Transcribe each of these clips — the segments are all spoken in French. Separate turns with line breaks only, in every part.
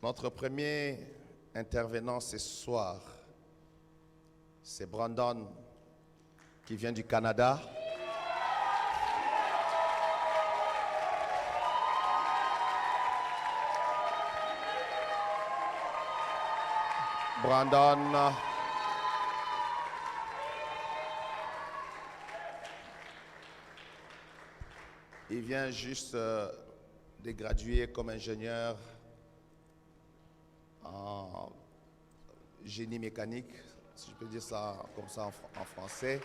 Notre premier intervenant ce soir, c'est Brandon qui vient du Canada. Brandon il vient juste de graduer comme ingénieur en génie mécanique, si je peux dire ça comme ça en français.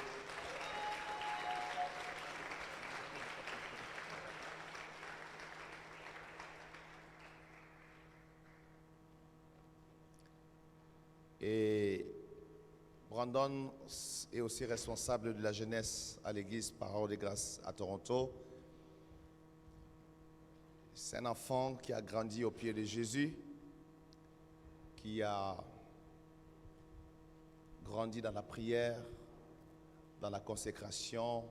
Et Brandon est aussi responsable de la jeunesse à l'église Parole de Grâce à Toronto. C'est un enfant qui a grandi au pied de Jésus, qui a grandi dans la prière, dans la consécration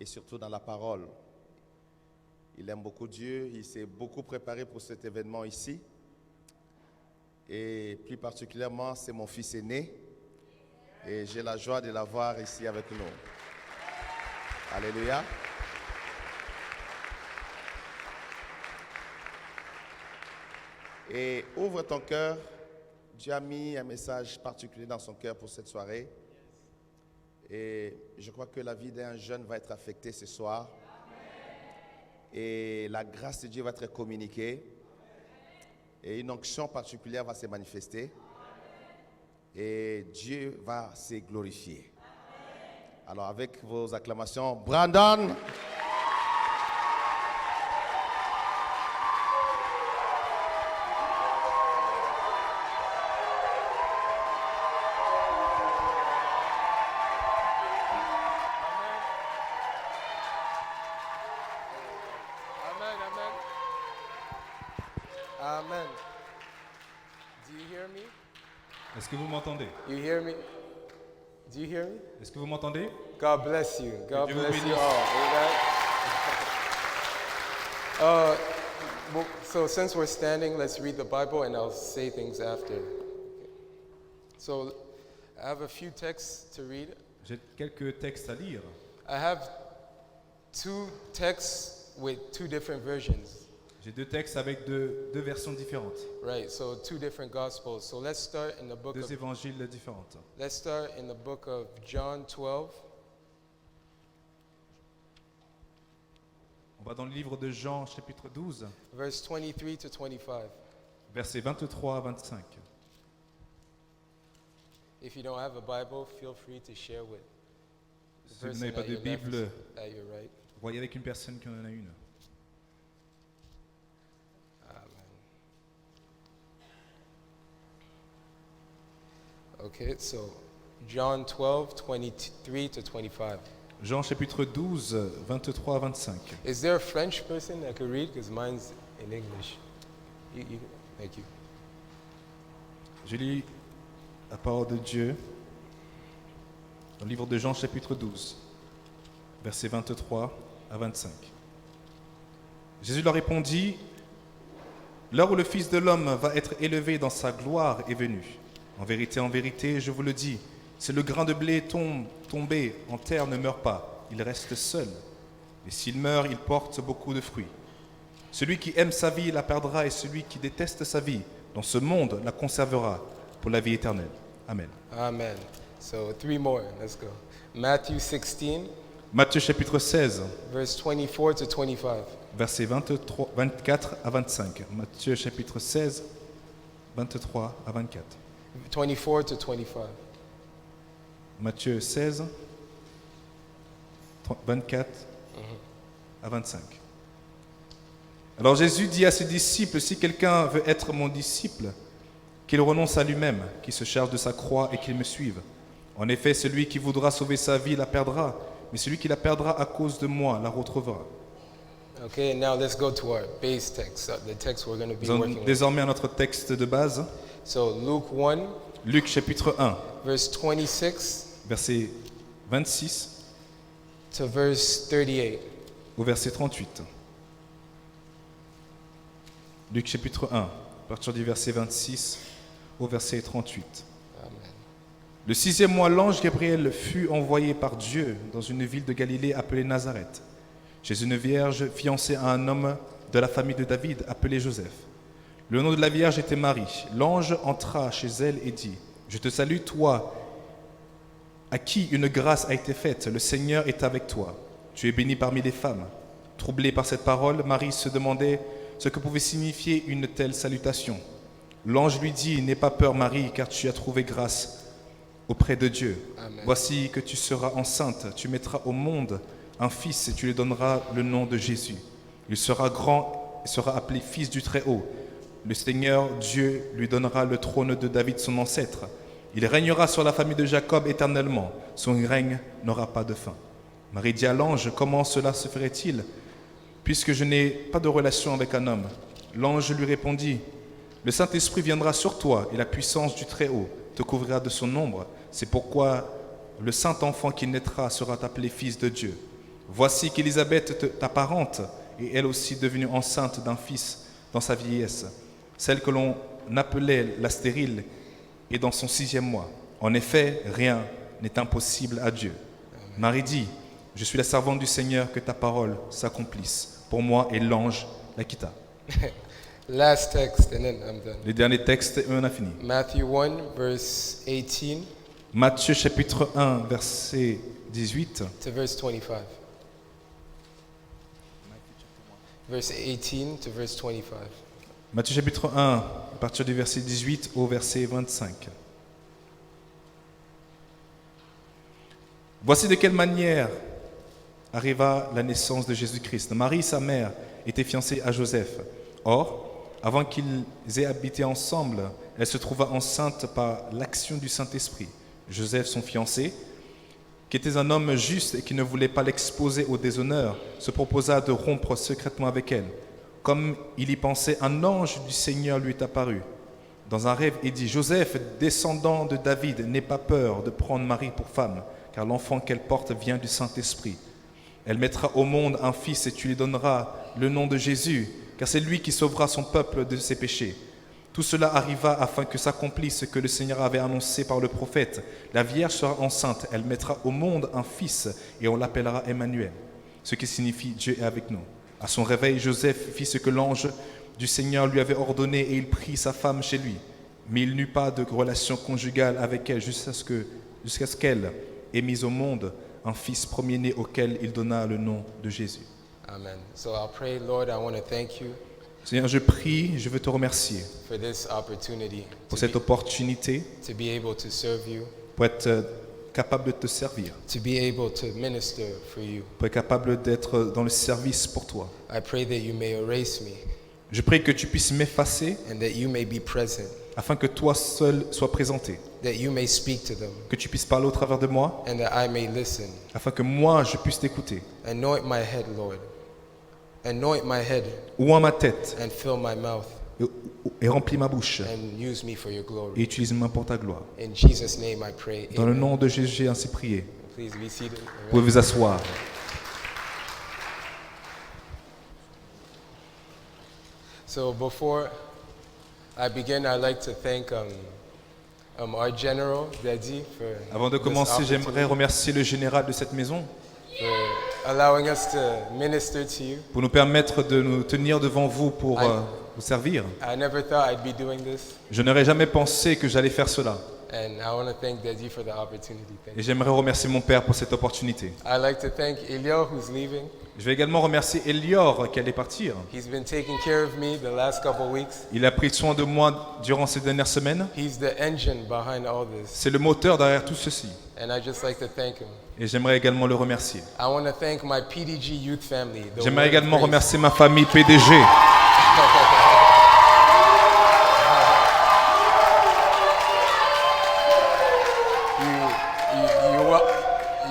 et surtout dans la parole. Il aime beaucoup Dieu, il s'est beaucoup préparé pour cet événement ici. Et plus particulièrement, c'est mon fils aîné. Et j'ai la joie de l'avoir ici avec nous. Alléluia. Et ouvre ton cœur. Dieu a mis un message particulier dans son cœur pour cette soirée. Et je crois que la vie d'un jeune va être affectée ce soir. Et la grâce de Dieu va être communiquée. Et une onction particulière va se manifester. Et Dieu va se glorifier. Alors avec vos acclamations, Brandon.
Amen. Do you hear me?
Est-ce que vous m'entendez?
You hear me? Do you hear me?
Est-ce que vous m'entendez?
God bless you. God
Dieu vous
bless you
bénisse.
all. Amen. So since we're standing, let's read the Bible and I'll say things after. So I have a few texts to read.
J'ai quelques textes à lire.
I have two texts with two different versions.
J'ai deux textes avec deux versions différentes,
Right, so two different gospels. So let's start in the book
deux
of
évangiles différents.
John 12.
On va dans le livre de Jean, chapitre 12,
Verse 23 to 25.
versets 23 à 25.
If you don't have a Bible, feel free to share with the
Si vous
person
n'avez pas
at
de
your left,
Bible,
at your right.
voyez avec une personne qui en a une.
Amen. Okay, so John 12, 23 to 25.
Jean, chapitre 12, 23 à 25.
Is there a French person that could read? Because mine's in English. Thank you.
Je lis la parole de Dieu dans le livre de Jean, chapitre 12, versets 23 à 25. Jésus leur répondit, « L'heure où le Fils de l'homme va être élevé dans sa gloire est venue. En vérité, je vous le dis, si le grain de blé tombé en terre ne meurt pas, il reste seul. Et s'il meurt, il porte beaucoup de fruits. Celui qui aime sa vie la perdra, et celui qui déteste sa vie dans ce monde la conservera pour la vie éternelle. » Amen.
Amen. So 3 more. Let's go. Matthew 16,
Matthieu chapitre 16,
verse 24 to 25.
versets 24 à 25. Matthieu chapitre 16, 23 à 24.
24 to 25.
Matthieu 16, 24 à 25. Alors Jésus dit à ses disciples, « Si quelqu'un veut être mon disciple, qu'il renonce à lui-même, qu'il se charge de sa croix et qu'il me suive. En effet, celui qui voudra sauver sa vie la perdra, mais celui qui la perdra à cause de moi la retrouvera. »
Okay, now let's go to our base text, the text we're going to be
Nous allons
working with.
désormais à notre texte de base,
So Luke 1,
Luc chapitre 1,
verse 26
verset 26
to verse 38.
au verset 38. Luc chapitre 1, à partir du verset 26 au verset 38.
Amen.
Le 6e mois, l'ange Gabriel fut envoyé par Dieu dans une ville de Galilée appelée Nazareth, chez une vierge fiancée à un homme de la famille de David appelé Joseph. Le nom de la vierge était Marie. L'ange entra chez elle et dit, « Je te salue, toi, à qui une grâce a été faite. Le Seigneur est avec toi. Tu es bénie parmi les femmes. » Troublée par cette parole, Marie se demandait ce que pouvait signifier une telle salutation. L'ange lui dit, « N'aie pas peur, Marie, car tu as trouvé grâce auprès de Dieu.
Amen.
Voici que tu seras enceinte, tu mettras au monde un fils et tu lui donneras le nom de Jésus. Il sera grand et sera appelé fils du Très-Haut. Le Seigneur Dieu lui donnera le trône de David, son ancêtre. Il régnera sur la famille de Jacob éternellement. Son règne n'aura pas de fin. » Marie dit à l'ange, « Comment cela se ferait-il, puisque je n'ai pas de relation avec un homme ?» L'ange lui répondit, « Le Saint-Esprit viendra sur toi et la puissance du Très-Haut te couvrira de son ombre. C'est pourquoi le saint enfant qui naîtra sera appelé fils de Dieu. Voici qu'Élisabeth, ta parente, est elle aussi devenue enceinte d'un fils dans sa vieillesse. Celle que l'on appelait la stérile est dans son 6e mois. En effet, rien n'est impossible à Dieu. » Marie dit, « Je suis la servante du Seigneur, que ta parole s'accomplisse pour moi. » Et l'ange la quitta.
Last text, and then I'm done.
Les derniers textes, et on a fini.
Matthew 1, verse 18
Matthieu chapitre 1, verset 18.
to verse 25. Verse 18 to verse 25.
Matthieu chapitre 1, à partir du verset 18 au verset 25. Voici de quelle manière arriva la naissance de Jésus-Christ. Marie, sa mère, était fiancée à Joseph. Or, avant qu'ils aient habité ensemble, elle se trouva enceinte par l'action du Saint-Esprit. Joseph, son fiancé, qui était un homme juste et qui ne voulait pas l'exposer au déshonneur, se proposa de rompre secrètement avec elle. Comme il y pensait, un ange du Seigneur lui est apparu dans un rêve et dit, « Joseph, descendant de David, n'aie pas peur de prendre Marie pour femme, car l'enfant qu'elle porte vient du Saint-Esprit. Elle mettra au monde un fils et tu lui donneras le nom de Jésus, car c'est lui qui sauvera son peuple de ses péchés. » Tout cela arriva afin que s'accomplisse ce que le Seigneur avait annoncé par le prophète. La Vierge sera enceinte, elle mettra au monde un fils et on l'appellera Emmanuel, ce qui signifie Dieu est avec nous. À son réveil, Joseph fit ce que l'ange du Seigneur lui avait ordonné et il prit sa femme chez lui. Mais il n'eut pas de relation conjugale avec elle jusqu'à ce qu'elle ait mis au monde un fils premier-né auquel il donna le nom de Jésus.
Amen. So I'll pray, Lord, I want to thank you
Seigneur, je prie, je veux te remercier
for this opportunity
pour cette opportunité,
to be able to serve you,
pour être capable de te servir,
to be able to minister for you.
pour être capable d'être dans le service pour toi.
I pray that you may erase me
Je prie que tu puisses m'effacer
and that you may be present,
afin que toi seul sois présenté,
that you may speak to them
que tu puisses parler au travers de moi,
and that I may listen.
afin que moi je puisse t'écouter.
Anoint my head, Lord. Anoint my head
Oins ma tête
and fill my mouth
et remplis ma bouche
and use me for your
et
glory.
utilise-moi pour ta gloire.
In Jesus' name I pray.
Dans le
Amen.
nom de Jésus, j'ai ainsi prié.
Please be seated.
Vous pouvez vous asseoir.
So before I begin, I'd like to thank our general, Daddy, for
Avant de
this
commencer, j'aimerais
opportunity,
remercier le général de cette maison
for allowing us to minister to you.
pour nous permettre de nous tenir devant vous pour vous servir.
I never thought I'd be doing this,
Je n'aurais jamais pensé que j'allais faire cela.
and I want to thank Daddy for the opportunity. Thank
Et
you.
j'aimerais remercier mon père pour cette opportunité.
I'd like to thank Elio, who's leaving.
Je vais également remercier Elior qui allait partir.
He's been taking care of me the last couple weeks.
Il a pris soin de moi durant ces dernières semaines.
He's the engine behind all this,
C'est le moteur derrière tout ceci.
and I just like to thank him.
Et j'aimerais également le remercier.
I want to thank my PDG youth family. the
J'aimerais
Word of
également
Grace.
remercier ma famille PDG.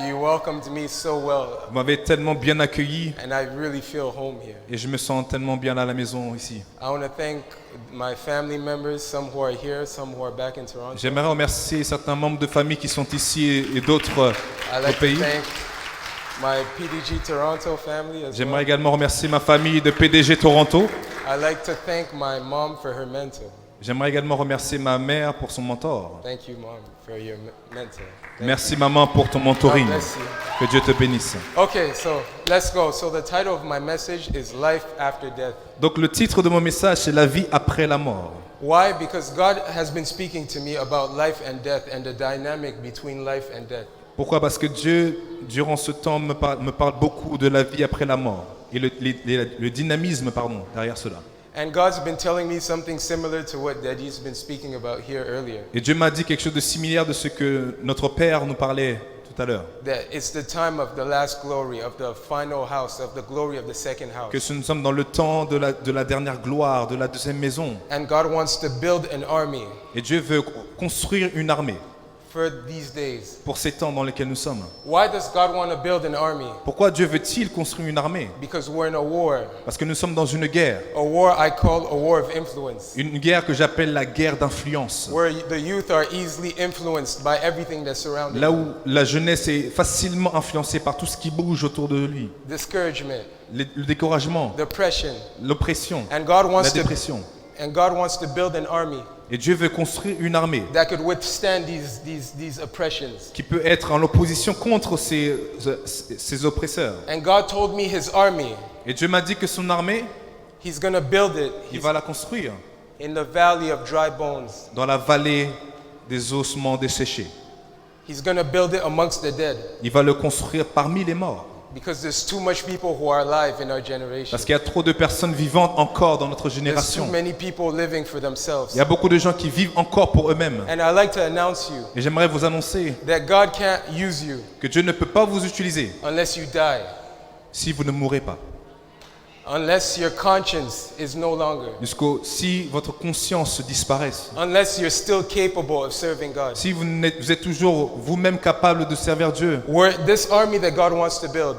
You welcomed me so well,
Vous m'avez tellement bien accueilli
and I really feel home here.
et je me sens tellement bien à la maison ici.
I want to thank my family members, some who are here, some who are back in Toronto.
J'aimerais remercier certains membres de famille qui sont ici et d'autres
I'd
au
like to
pays.
thank my PDG Toronto family as
J'aimerais
well.
également remercier ma famille de PDG Toronto.
I'd like to thank my mom for her mentor.
J'aimerais également remercier ma mère pour son mentor.
Thank you, mom, for your mentor.
Merci maman pour ton
God
mentoring.
bless you.
Que Dieu te bénisse.
Okay, so let's go. So the title of my message is Life After Death.
Donc le titre de mon message, c'est La vie après la mort.
Why? Because God has been speaking to me about life and death and the dynamic between life and death.
Pourquoi? Parce que Dieu, durant ce temps, me parle beaucoup de la vie après la mort et le dynamisme derrière cela.
And God's been telling me something similar to what Daddy's been speaking about here earlier.
Et Dieu m'a dit quelque chose de similaire de ce que notre Père nous parlait tout à l'heure.
That it's the time of the last glory, of the final house, of the glory of the second
Que
house.
nous sommes dans le temps de la dernière gloire, de la deuxième maison.
And God wants to build an army
Et Dieu veut construire une armée
for these days.
pour ces temps dans lesquels nous sommes.
Why does God want to build an army?
Pourquoi Dieu veut-il construire une armée?
Because we're in a war.
Parce que nous sommes dans une guerre.
A war I call a war of influence.
Une guerre que j'appelle la guerre d'influence.
Where the youth are easily influenced by everything that's surrounding
Là
them.
où la jeunesse est facilement influencée par tout ce qui bouge autour de lui.
Discouragement,
Le découragement,
depression.
l'oppression,
And God
la
wants to
dépression.
build an army
Et Dieu veut construire une armée
that could withstand these oppressions.
qui peut être en opposition contre ces oppresseurs.
And God told me his army,
Et Dieu m'a dit que son armée,
he's going to build it
il va la construire
in the valley of dry bones.
dans la vallée des ossements desséchés.
He's going to build it amongst the dead.
Il va le construire parmi les morts.
Because there's too much people who are alive in our generation.
Parce qu'il y a trop de personnes vivantes encore dans notre
There's too
génération.
many people living for themselves.
Il y a beaucoup de gens qui vivent encore pour eux-mêmes.
And I'd like to announce you
Et j'aimerais vous annoncer
that God can't use you
que Dieu ne peut pas vous utiliser
unless you die.
si vous ne mourrez pas.
Unless your conscience is no longer.
Si votre conscience disparaît.
Unless you're still capable of serving God.
Si vous êtes toujours vous-même capable de servir Dieu.
This army that God wants to build,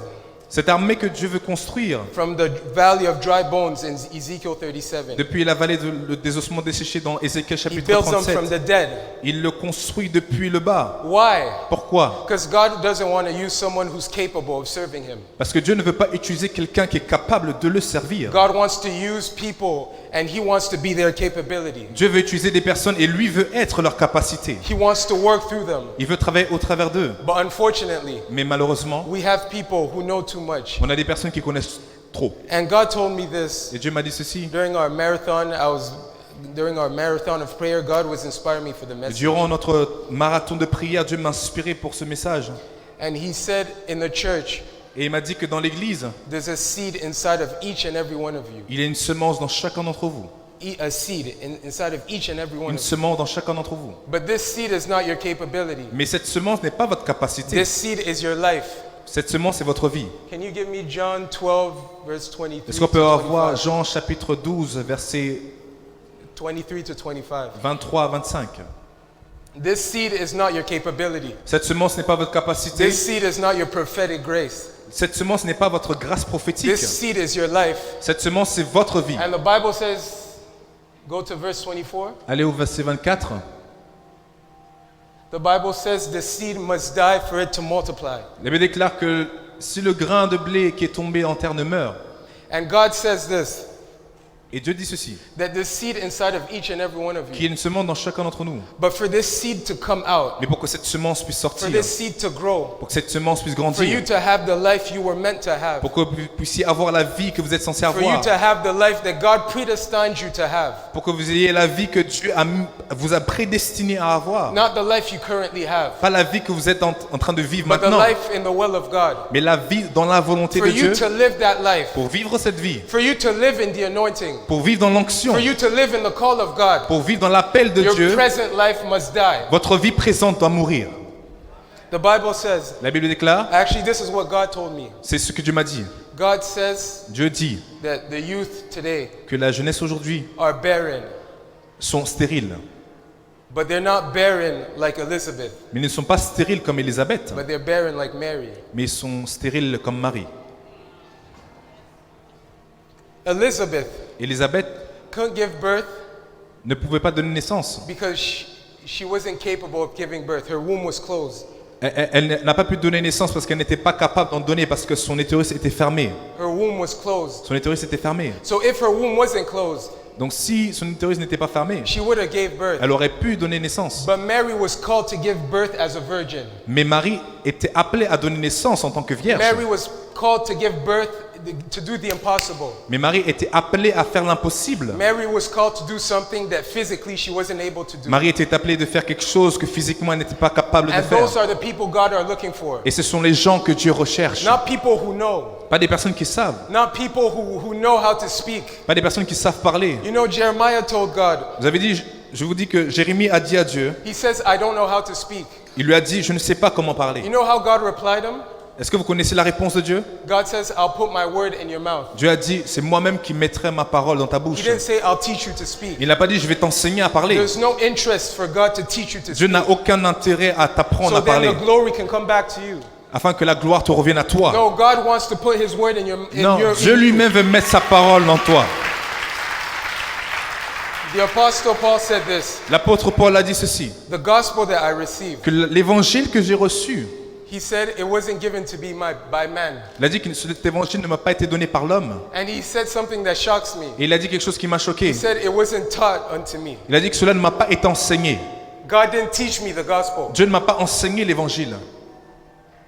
Cette armée que Dieu veut construire
from the valley of dry bones in Ezekiel 37,
depuis la vallée des ossements desséchés dans Ézéchiel
he
chapitre
builds them from
37,
the dead.
il le construit depuis le bas.
Why?
Pourquoi?
Because God doesn't want to use someone who's capable of serving him.
Parce que Dieu ne veut pas utiliser quelqu'un qui est capable de le servir.
God wants to use people and he wants to be their capability.
Dieu veut utiliser des personnes et lui veut être leur capacité.
He wants to work through them.
Il veut travailler au travers d'eux.
But unfortunately,
Mais malheureusement,
we have people who know too much.
on a des personnes qui connaissent trop.
And God told me this
Et Dieu m'a dit ceci.
during our marathon. During our marathon of prayer, God was inspiring me for the message.
Durant notre marathon de prière, Dieu m'a inspiré pour ce message.
And he said in the church,
Et il m'a dit que dans l'église,
there's a seed inside of each and every one of you.
il y a une semence dans chacun d'entre vous.
A seed inside of each and every one
Une
of you.
semence dans chacun d'entre vous.
But this seed is not your capability.
Mais cette semence n'est pas votre capacité.
This seed is your life.
Cette semence est votre vie.
Can you give me John 12, verse 23
Est-ce qu'on
to
peut avoir
25?
Jean chapitre 12, versets
23 to 25.
23 à 25?
This seed is not your capability.
Cette semence n'est pas votre capacité.
This seed is not your prophetic grace.
Cette semence n'est pas votre grâce prophétique.
This seed is your life.
Cette semence, c'est votre vie.
And the Bible says, go to verse 24.
Allez au verset 24.
The Bible says the seed must die for it to multiply.
La Bible déclare que si le grain de blé qui est tombé en terre ne meurt,
And God says this,
et Dieu dit ceci,
that the seed inside of each and every one of
qu'il y
you.
ait une semence dans chacun d'entre nous.
But for this seed to come out,
Mais pour que cette semence puisse
for
sortir,
this seed to grow,
pour que cette semence puisse
for you
grandir,
to have the life you were meant to have,
pour que vous puissiez avoir la vie que vous êtes censé
for you
avoir,
to have the life that God predestined you to have,
pour que vous ayez la vie que Dieu vous a prédestiné à avoir.
not the life you currently have,
Pas la vie que vous êtes en train de vivre
but the
maintenant,
life in the will of God.
mais la vie dans la volonté
For
de
you
Dieu,
to live that life,
pour vivre cette vie,
for you to live in the anointing,
pour vivre dans l'onction,
for you to live in the call of God,
pour vivre dans l'appel de
your
Dieu,
present life must die.
votre vie présente doit mourir.
The Bible says,
La Bible déclare,
actually this is what God told me.
c'est ce que Dieu m'a dit.
God says
Dieu dit
that the youth today
que la jeunesse aujourd'hui
are barren,
sont stériles.
but they're not barren like Elizabeth,
Mais ils ne sont pas stériles comme Élisabeth,
but they're barren like Mary.
mais ils sont stériles comme Marie.
Elizabeth
Élisabeth
couldn't give birth
ne pouvait pas donner naissance
because she wasn't capable of giving birth. Her womb was closed.
Elle n'a pas pu donner naissance parce qu'elle n'était pas capable d'en donner parce que son utérus était fermé.
Her womb was closed.
Son utérus était fermé.
So if her womb wasn't closed,
Donc si son utérus n'était pas fermé,
she would have gave birth.
elle aurait pu donner naissance.
But Mary was called to give birth as a virgin.
Mais Marie était appelée à donner naissance en tant que vierge.
Mary was called to give birth, to do the impossible.
Mais Marie était appelée à faire l'impossible.
Mary was called to do something that physically she wasn't able to do.
Marie était appelée de faire quelque chose que physiquement elle n'était pas capable de
And
faire.
those are the people God are looking for.
Et ce sont les gens que Dieu recherche.
Not people who know.
Pas des personnes qui savent.
Not people who know how to speak.
Pas des personnes qui savent parler.
You know, Jeremiah told God,
Vous avez dit, je vous dis que Jérémie a dit à Dieu,
he says, I don't know how to speak.
il lui a dit, je ne sais pas comment
You
parler.
know how God replied him?
Est-ce que vous connaissez la réponse de Dieu?
God says, I'll put my word in your mouth.
Dieu a dit, c'est moi-même qui mettrai ma parole dans ta
He
bouche.
didn't say, I'll teach you to speak.
Il n'a pas dit, je vais t'enseigner à parler.
There's no interest for God to teach you to
Dieu
speak.
n'a aucun intérêt à t'apprendre
So
à
then
parler,
the glory can come back to you.
afin que la gloire te revienne à toi.
No, God wants to put his word in your
Non, Dieu lui-même veut mettre sa parole dans toi.
The apostle Paul said this,
L'apôtre Paul a dit ceci,
the gospel that I received,
que l'évangile que j'ai reçu,
he said it wasn't given to be by man.
il a dit que cet évangile ne m'a pas été donné par l'homme.
And he said something that shocks me.
Et il a dit quelque chose qui m'a choqué.
He said it wasn't taught unto me.
Il a dit que cela ne m'a pas été enseigné.
God didn't teach me the gospel.
Dieu ne m'a pas enseigné l'évangile.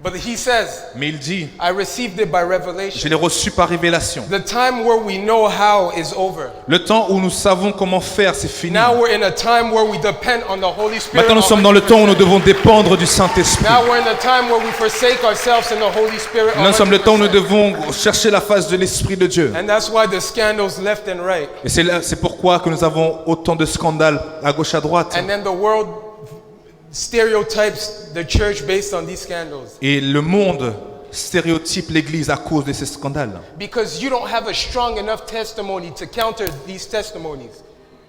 But he says,
Mais il dit,
I received it by
je
revelation.
l'ai reçu par révélation.
The time where we know how is over.
Le temps où nous savons comment faire, c'est fini.
Now we're in a time where we depend on the Holy Spirit.
Maintenant, nous sommes dans le temps où nous
100%.
devons dépendre du Saint-Esprit.
Now we're in a time where we forsake ourselves in the Holy Spirit.
Nous sommes le temps où nous
100%.
devons chercher la face de l'Esprit de Dieu.
And that's why the scandals left and right.
Et c'est pourquoi que nous avons autant de scandales à gauche à droite.
And then the world stereotypes the church based on these scandals.
Et le monde stéréotype l'Église à cause de ces scandales.
Because you don't have a strong enough testimony to counter these testimonies.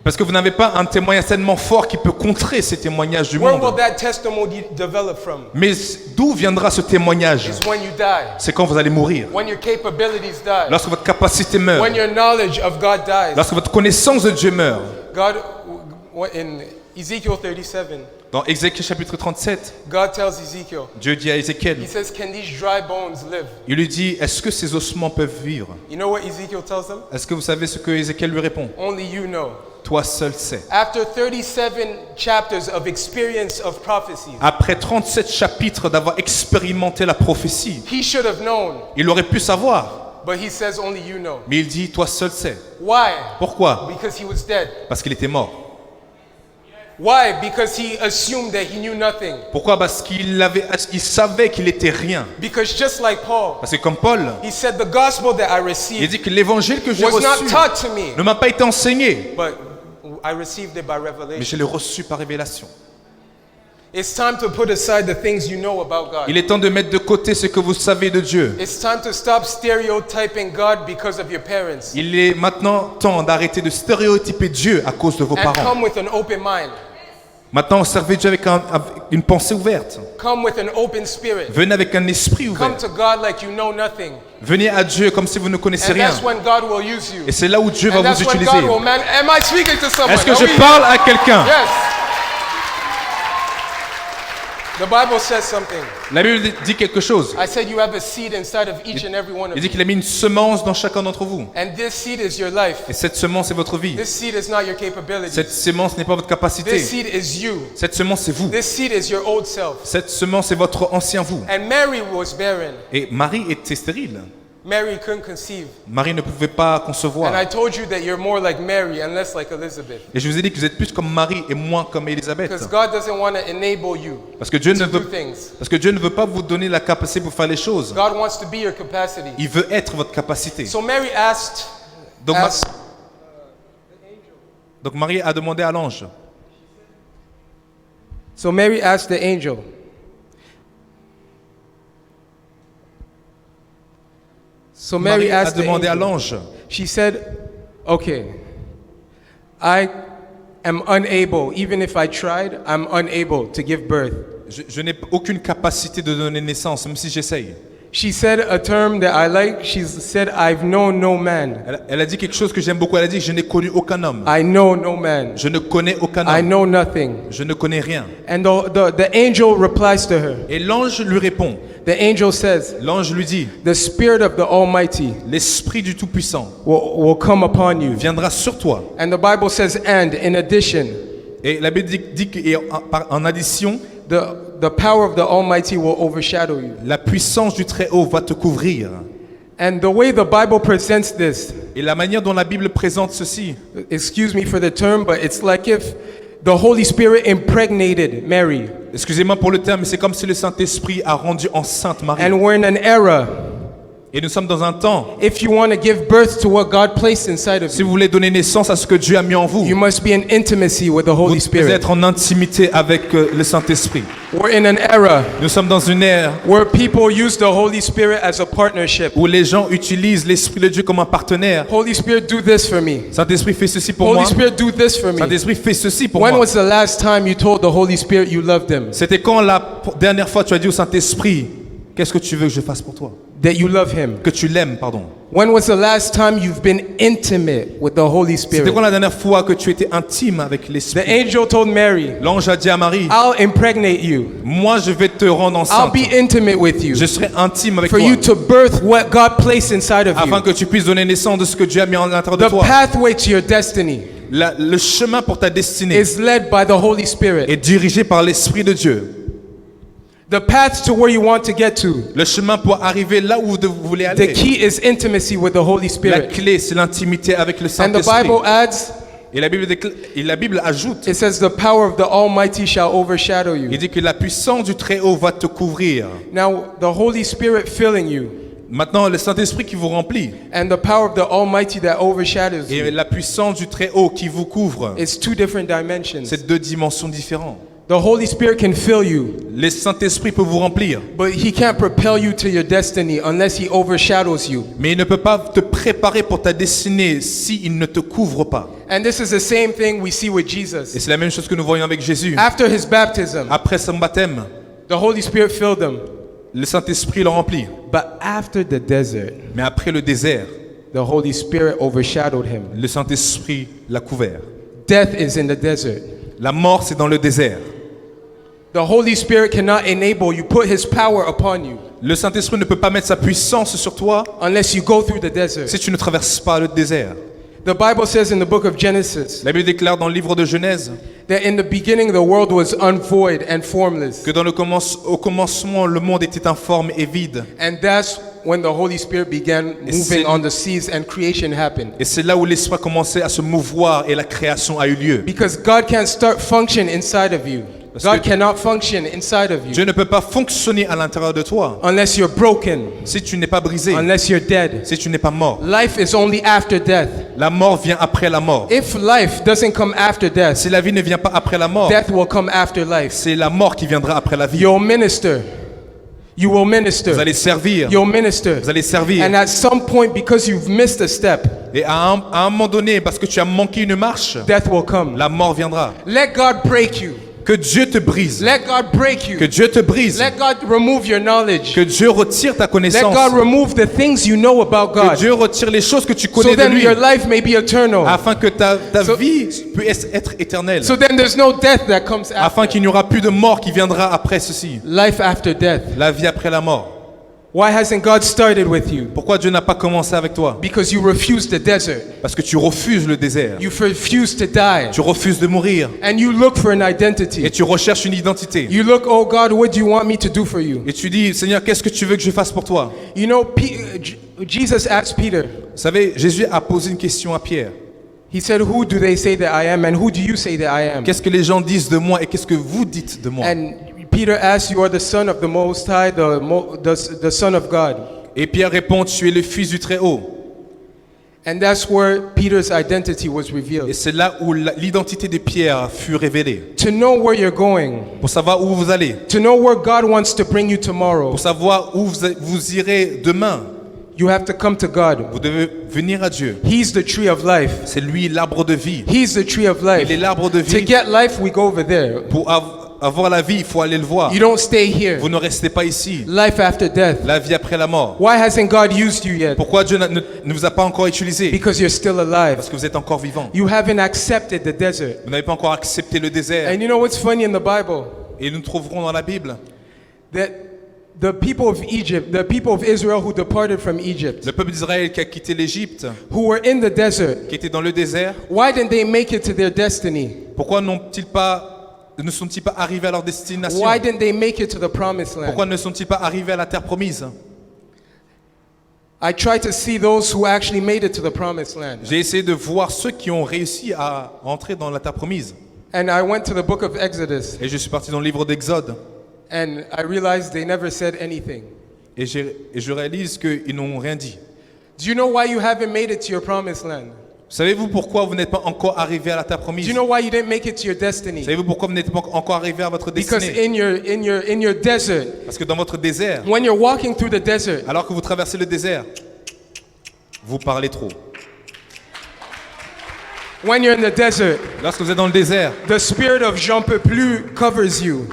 Parce que vous n'avez pas un témoignage tellement fort qui peut contrer ces témoignages du
Where will
monde.
that testimony develop from?
Mais d'où viendra ce témoignage?
Is when you die.
C'est quand vous allez mourir.
When your capabilities die.
Lorsque votre capacité meurt.
When your knowledge of God dies.
Lorsque votre connaissance de Dieu meurt.
God, in Ezekiel 37,
Dans Ézéchiel chapitre 37,
God tells Ezekiel,
Dieu dit à Ézéchiel,
he says, can these dry bones live?
il lui dit, est-ce que ces ossements peuvent vivre?
You know what Ezekiel tells them?
Est-ce que vous savez ce que Ézéchiel lui répond?
Only you know.
Toi seul sais.
After 37 chapters of experience of prophecies,
Après 37 chapitres d'avoir expérimenté la prophétie,
he should have known,
il aurait pu savoir.
but he says only you know.
Mais il dit, toi seul sais.
Why?
Pourquoi?
Because he was dead.
Parce qu'il était mort.
Why? Because he assumed that he knew nothing.
Pourquoi? Parce il savait qu'il était rien.
Because just like Paul,
Parce que comme Paul,
he said the gospel that I
il
received
dit que l'évangile que j'ai
was not
reçu
taught to me,
ne m'a pas été enseigné,
but I received it by
mais
revelation.
je l'ai reçu par révélation.
It's time to put aside the things you know about God.
Il est temps de mettre de côté ce que vous savez de Dieu.
It's time to stop stereotyping God because of your parents
Il est maintenant temps d'arrêter de stéréotyper Dieu à cause de vos
and
parents.
come with an open mind.
Maintenant, servez Dieu avec une pensée ouverte.
Come with an open spirit.
Venez avec un esprit
Come
ouvert.
to God like you know nothing.
Venez à Dieu comme si vous ne connaissez
And
rien.
that's when God will use you.
Et c'est là où Dieu va
And
vous
that's when
utiliser.
God will am I speaking to someone?
Est-ce que
Are
je
we-
parle à quelqu'un?
Yes. The Bible says something.
La Bible dit quelque chose.
I said you have a seed inside of each and every one of
Il dit
you.
qu'il a mis une semence dans chacun d'entre vous.
And this seed is your life.
Et cette semence est votre vie.
This seed is not your capability.
Cette semence n'est pas votre capacité.
This seed is you.
Cette semence, c'est vous.
This seed is your old self.
Cette semence est votre ancien vous.
And Mary was barren.
Et Marie était stérile.
Mary couldn't conceive.
Marie ne pouvait pas
And
concevoir.
I told you that you're more like Mary and less like Elizabeth.
Et je vous ai dit que vous êtes plus comme Marie et moins comme Élisabeth.
Because God doesn't want to enable you
Parce que Dieu
to
ne
do
veut,
things.
parce que Dieu ne veut pas vous donner la capacité pour faire les choses.
God wants to be your capacity.
Il veut être votre capacité.
So Mary asked,
Donc, donc Marie a demandé à l'ange.
so Mary asked the angel, so Mary
Marie a
asked the
demandé à
angel,
l'ange.
she said, okay, I am unable, even if I tried, I'm unable to give birth.
Je n'ai aucune capacité de donner naissance, même si j'essaye.
She said a term that I like. She said, I've known no man.
Elle a dit quelque chose que j'aime beaucoup. Elle a dit, je n'ai connu aucun homme.
I know no man.
Je ne connais aucun
I
homme.
know nothing.
Je ne connais rien.
And the angel replies to her.
Et l'ange lui répond.
The angel says,
L'ange lui dit,
the Spirit of the Almighty
l'Esprit du Tout-Puissant
will come upon you.
viendra sur toi.
And the Bible says, and in addition,
Et la Bible dit qu'en addition,
the power of the Almighty will overshadow you.
la puissance du Très-Haut va te couvrir.
And the way the Bible presents this,
Et la manière dont la Bible présente ceci,
excuse me for the term, but it's like if the Holy Spirit impregnated Mary.
excusez-moi pour le terme, mais c'est comme si le Saint-Esprit a rendu enceinte Marie.
And we're in an era,
Et nous sommes dans un temps,
if you want to give birth to what God placed inside of
si
you,
vous voulez donner naissance à ce que Dieu a mis en vous,
you must be in intimacy with the
vous
Holy
devez
Spirit.
être en intimité avec le Saint-Esprit.
We're in an era
Nous sommes dans une ère
where people use the Holy Spirit as a partnership.
où les gens utilisent l'Esprit de Dieu comme un partenaire.
Holy Spirit, do this for me.
Saint-Esprit, fais ceci pour
Holy
moi.
Spirit, do this for me.
Saint-Esprit, fais ceci pour
When
moi.
was the last time you told the Holy Spirit you loved him?
C'était quand la dernière fois tu as dit au Saint-Esprit, qu'est-ce que tu veux que je fasse pour toi?
That you love him?
Que tu l'aimes, pardon.
When was the last time you've been intimate with the Holy
C'était
Spirit?
quand la dernière fois que tu étais intime avec
The
l'Esprit?
angel told Mary,
L'ange a dit à Marie,
I'll impregnate you.
moi je vais te rendre
I'll
enceinte.
be intimate with you
Je serai intime avec
for
toi.
you to birth what God placed inside of
Afin
you.
que tu puisses donner naissance de ce que Dieu a mis à l'intérieur de
The
toi.
pathway to your destiny
Le chemin pour ta destinée
is led by the Holy Spirit.
est dirigé par l'Esprit de Dieu.
The path to where you want to get to.
Le chemin pour arriver là où vous voulez
The
aller.
key is intimacy with the Holy
La
Spirit.
clé, c'est l'intimité avec le
And the
Saint-Esprit.
Bible adds,
Et la Bible ajoute,
it says, the power of the Almighty shall overshadow
il
you.
dit que la puissance du Très-Haut va te couvrir.
Now, the Holy Spirit filling you
Maintenant, le Saint-Esprit qui vous remplit
and the power of the Almighty that overshadows
et
you
la puissance du Très-Haut qui vous couvre,
is two different dimensions.
c'est deux dimensions différentes.
The Holy Spirit can fill you,
Le Saint-Esprit peut vous remplir,
but He can't propel you to your destiny unless He overshadows you.
mais il ne peut pas te préparer pour ta destinée s'il ne te couvre pas.
And this is the same thing we see with
Et
Jesus.
c'est la même chose que nous voyons avec Jésus.
After His baptism,
Après son baptême,
the Holy Spirit filled Him.
le Saint-Esprit le remplit.
But after the desert,
Mais après le désert,
the Holy Spirit overshadowed Him.
le Saint-Esprit l'a couvert.
Death is in the desert.
La mort, c'est dans le désert.
The Holy Spirit cannot enable you, put His power upon you,
Le Saint-Esprit ne peut pas mettre sa puissance sur toi
unless you go through the desert.
si tu ne traverses pas le désert.
The Bible says in the book of Genesis
La Bible déclare dans le livre de Genèse
that in the beginning the world was unvoid and formless.
que au commencement, le monde était informe et vide.
And that's when the Holy Spirit began moving on the seas and creation happened.
Et c'est là où l'Esprit a commencé à se mouvoir et la création a eu lieu.
Because God can't start function inside of you.
Parce
God
que
cannot function inside of
Dieu
you
ne peut pas fonctionner à l'intérieur de toi
unless you're broken,
si tu n'es pas brisé,
unless you're dead.
si tu n'es pas mort.
Life is only after death.
La mort vient après la mort.
If life doesn't come after death,
Si la vie ne vient pas après la mort,
death will come after life.
c'est la mort qui viendra après la vie.
You'll minister. You will minister.
Vous allez servir.
You'll minister.
Vous allez servir.
And at some point, because you've missed a step,
Et à un moment donné, parce que tu as manqué une marche,
death will come.
la mort viendra.
Let God break you.
Que Dieu te brise.
Let God break you.
Que Dieu te brise.
Let God remove your knowledge.
Que Dieu retire ta
Let
connaissance.
God remove the things you know about
Que
God.
Dieu retire les choses que tu
So
connais de
then
lui.
your life may be eternal.
Afin que ta
So-
vie puisse être éternelle.
So then there's no death that comes
Afin
after.
qu'il n'y aura plus de mort qui viendra après ceci.
Life after death.
La vie après la mort.
Why hasn't God started with you?
Pourquoi Dieu n'a pas commencé avec toi?
Because you refuse the desert.
Parce que tu refuses le désert.
You refuse to die.
Tu refuses de mourir.
And you look for an
Et
identity.
tu recherches une identité.
You look, oh God, what do you want me to do for you?
Et tu dis, Seigneur, qu'est-ce que tu veux que je fasse pour toi?
You know, Jesus asked Peter,
Vous savez, Jésus a posé une question à Pierre.
He said, who do they say that I am and who do you say that I am?
Qu'est-ce que les gens disent de moi et qu'est-ce que vous dites de moi?
And Peter asked, you are the son of the Most High, the Son of God.
Et Pierre répond, tu es le fils du Très-Haut.
And that's where Peter's identity was
Et
revealed.
c'est là où l'identité de Pierre fut révélée.
To know where you're going,
Pour savoir où vous allez.
to know where God wants to bring you tomorrow,
Pour savoir où vous irez demain.
you have to come to God.
Vous devez venir à Dieu.
He's the tree of life.
C'est lui l'arbre de vie.
He's the tree of life.
Il est l'arbre de
To
vie.
get life, we go over there.
Pour avoir la vie, il faut aller le voir.
You don't stay here.
Vous ne restez pas ici.
Life after death.
La vie après la mort.
Why hasn't God used you yet?
Pourquoi Dieu ne vous a pas encore utilisé?
Because you're still alive.
Parce que vous êtes encore vivant.
You haven't accepted the desert.
Vous n'avez pas encore accepté le désert.
And you know what's funny in the Bible?
Et nous trouverons dans la Bible
That the people of Egypt, the people of Israel who departed from Egypt,
le peuple d'Israël qui a quitté l'Égypte,
who were in the desert,
qui était dans le désert.
why didn't they make it to their destiny?
Pourquoi ne sont-ils pas arrivés à leur destination?
Why didn't they make it to the promised
Pourquoi
land?
ne sont-ils pas arrivés à la terre promise?
I try to see those who actually made it to the promised land.
J'ai essayé de voir ceux qui ont réussi à entrer dans la terre promise.
And I went to the book of Exodus
Et je suis parti dans le livre d'Exode.
and I realized they never said anything.
Et je réalise qu'ils n'ont rien dit.
Do you know why you haven't made it to your promised land?
Savez-vous pourquoi vous n'êtes pas encore arrivé à la terre
Do
promise?
you know why you didn't make it to your destiny?
Savez-vous pourquoi vous n'êtes pas encore arrivé à votre
Because
destinée?
in your desert,
Parce que dans votre désert,
when you're walking through the desert,
alors que vous traversez le désert, vous parlez trop.
when you're in the desert,
Lorsque vous êtes dans le désert,
the spirit of Jean peux plus covers you.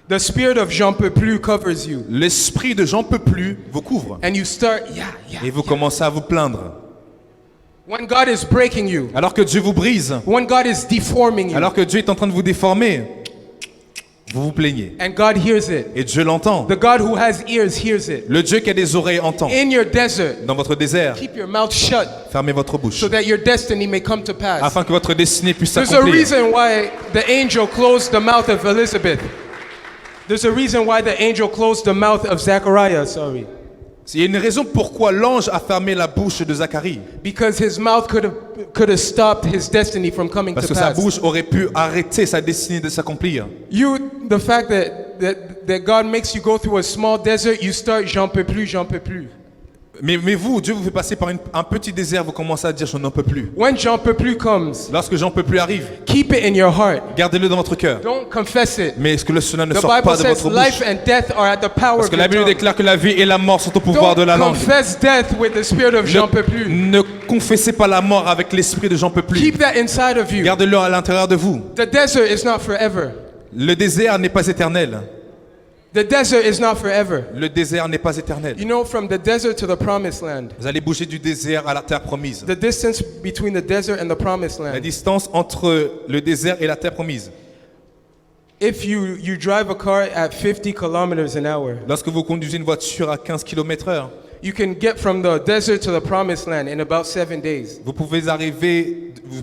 The spirit of Jean peux plus covers you.
l'esprit de j'en peux plus vous couvre.
And you start,
Et vous commencez à vous plaindre.
When God is breaking you,
Alors que Dieu vous brise,
when God is deforming you,
alors que Dieu est en train de vous déformer, vous vous plaignez.
and God hears it.
Et Dieu l'entend.
The God who has ears hears it.
Le Dieu qui a des oreilles entend.
In your desert,
Dans votre désert,
keep your mouth shut
fermez votre bouche,
so that your destiny may come to pass.
afin que votre destinée puisse
There's a
s'accomplir.
reason why the angel closed the mouth of Elizabeth. There's a reason why the angel closed the mouth of Zechariah, sorry.
Il y a une raison pourquoi l'ange a fermé la bouche de Zacharie.
Because his mouth could have stopped his destiny from coming
Parce
to
que sa
pass.
bouche aurait pu arrêter sa destinée de s'accomplir.
The fact that God makes you go through a small desert, you start j'en peux plus, j'en peux plus.
Mais vous, Dieu vous fait passer par un petit désert, vous commencez à dire je n'en peux plus.
When j'en peux plus comes,
Lorsque j'en peux plus arrive,
keep it in your heart.
gardez-le dans votre cœur.
Don't confess it.
Mais est-ce que cela ne
The
sort
Bible
pas de
says
votre
life
bouche?
and death are at the power
Parce
of
que
your
la Bible
tongue.
déclare que la vie et la mort sont au pouvoir de la
Don't
langue.
confess death with the spirit of j'en peux plus.
Ne confessez pas la mort avec l'esprit de j'en peux plus.
Keep that inside of you.
Gardez-le à l'intérieur de vous.
The desert is not forever.
Le désert n'est pas éternel.
The desert is not forever.
Le désert n'est pas éternel.
You know, from the desert to the promised land,
Vous allez bouger du désert à la terre promise.
the distance between the desert and the promised
La
land.
distance entre le désert et la terre promise.
If you drive a car at 50 kilometers an hour,
Lorsque vous conduisez une voiture à 15 km/h,
you can get from the desert to the promised land in about 7 days.
vous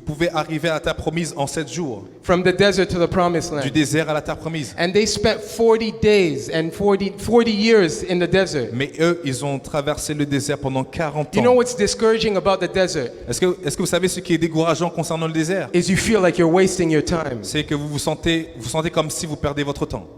pouvez arriver à la terre promise en 7 jours.
From the desert to the promised
Du
land.
désert à la terre promise.
And they spent 40 days and 40 years in the desert.
Mais eux, ils ont traversé le désert pendant 40
You know
ans.
what's discouraging about the desert?
Est-ce que vous savez ce qui est décourageant concernant le désert?
Is you feel like you're wasting your time.
C'est que vous sentez comme si vous perdez votre temps.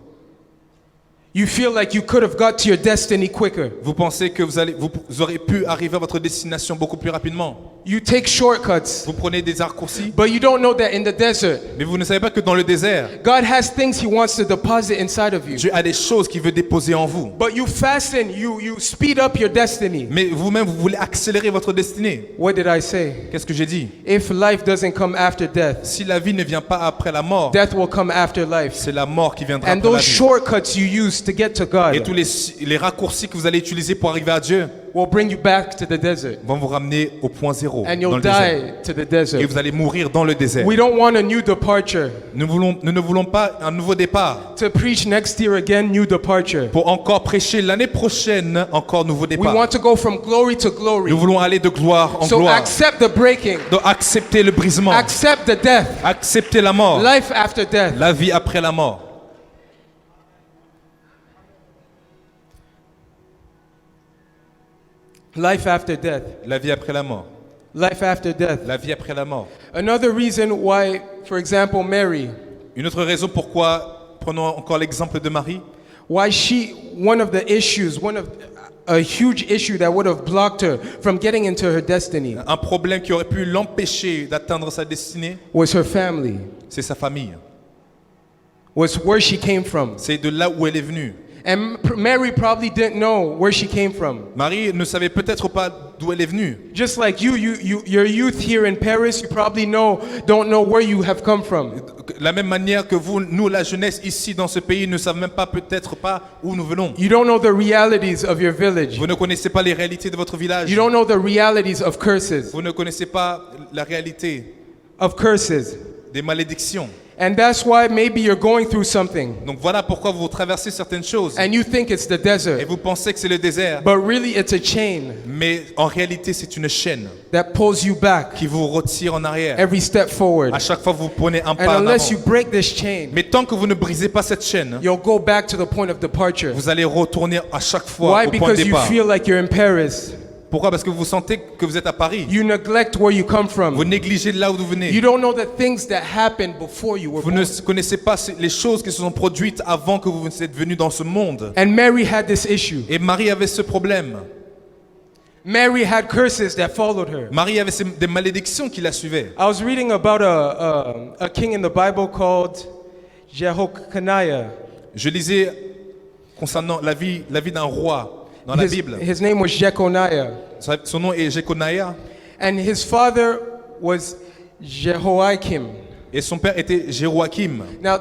You feel like you could have got to your destiny quicker.
Vous pensez que vous aurez pu arriver à votre destination beaucoup plus rapidement.
You take shortcuts,
Vous prenez des raccourcis,
but you don't know that in the desert,
mais vous ne savez pas que dans le désert,
God has things He wants to deposit inside of you.
Dieu a des choses qu'il veut déposer en vous.
But you fasten, you speed up your destiny.
Mais vous-même, vous voulez accélérer votre destinée.
What did I say?
Qu'est-ce que j'ai dit?
If life doesn't come after death,
Si la vie ne vient pas après la mort,
death will come after life.
c'est la mort qui viendra
And
après la
those
vie.
shortcuts you use to get to
Et
God
tous les raccourcis que vous allez utiliser pour arriver à Dieu
will bring you back to the desert.
vont vous ramener au point zéro,
And
dans
you'll
le désert.
die to the
Et
desert.
vous allez mourir dans le désert.
We don't want a new departure.
Nous ne voulons pas un nouveau départ
To preach next year again, new departure.
pour encore prêcher l'année prochaine, encore nouveau
We
départ.
want to go from glory to glory.
Nous voulons aller de gloire en
So
gloire.
accept the breaking.
Donc accepter le brisement,
Accept the death.
accepter la mort,
Life after death.
la vie après la mort.
Life after death.
La vie après la mort.
Life after death.
La vie après la mort.
Another reason why, for example, Mary,
Une autre raison pourquoi, prenons encore l'exemple de Marie,
why one of the issues, a huge issue that would have blocked her from getting into her destiny
un problème qui aurait pu l'empêcher d'atteindre sa destinée,
was her family,
c'est sa famille.
was where she came from.
C'est de là où elle est venue.
And Mary probably didn't know where she came from.
Marie ne savait peut-être pas d'où elle est venue.
Just like your youth here in Paris, you probably don't know where you have come from.
De la même manière que vous, nous, la jeunesse ici dans ce pays, ne savons même pas peut-être pas où nous venons.
You don't know the realities of your village.
Vous ne connaissez pas les réalités de votre village.
You don't know the realities of curses.
Vous ne connaissez pas la réalité
Of curses.
des malédictions.
And that's why maybe you're going through something
Donc voilà pourquoi vous traversez certaines choses.
and you think it's the
Et
desert,
vous pensez que c'est le désert.
but really it's a chain
Mais en réalité, c'est une chaîne
that pulls you back
qui vous retire en arrière.
every step forward.
À chaque fois, vous prenez un
And
pas en
unless
avant.
you break this chain,
Mais tant que vous ne brisez pas cette chaîne,
you'll go back to the point of departure.
vous allez retourner à chaque fois
Why?
au point de
Because you
départ.
feel like you're in Paris.
Pourquoi? Parce que vous sentez que vous êtes à Paris.
You neglect where you come
Vous
from.
négligez de là où vous venez.
You don't know the things that happened before you were
Vous
born.
ne connaissez pas les choses qui se sont produites avant que vous êtes venu dans ce monde.
And Mary had this issue.
Et Marie avait ce problème.
Mary had curses that followed her.
Marie avait des malédictions qui la suivaient.
I was reading about a king in the Bible called Jehoiakim.
Je lisais concernant la vie d'un roi dans la Bible.
His name was Jeconiah.
Son nom est Jeconiah
And his father was Jehoiakim.
et son père était Jéhoiakim.
Now,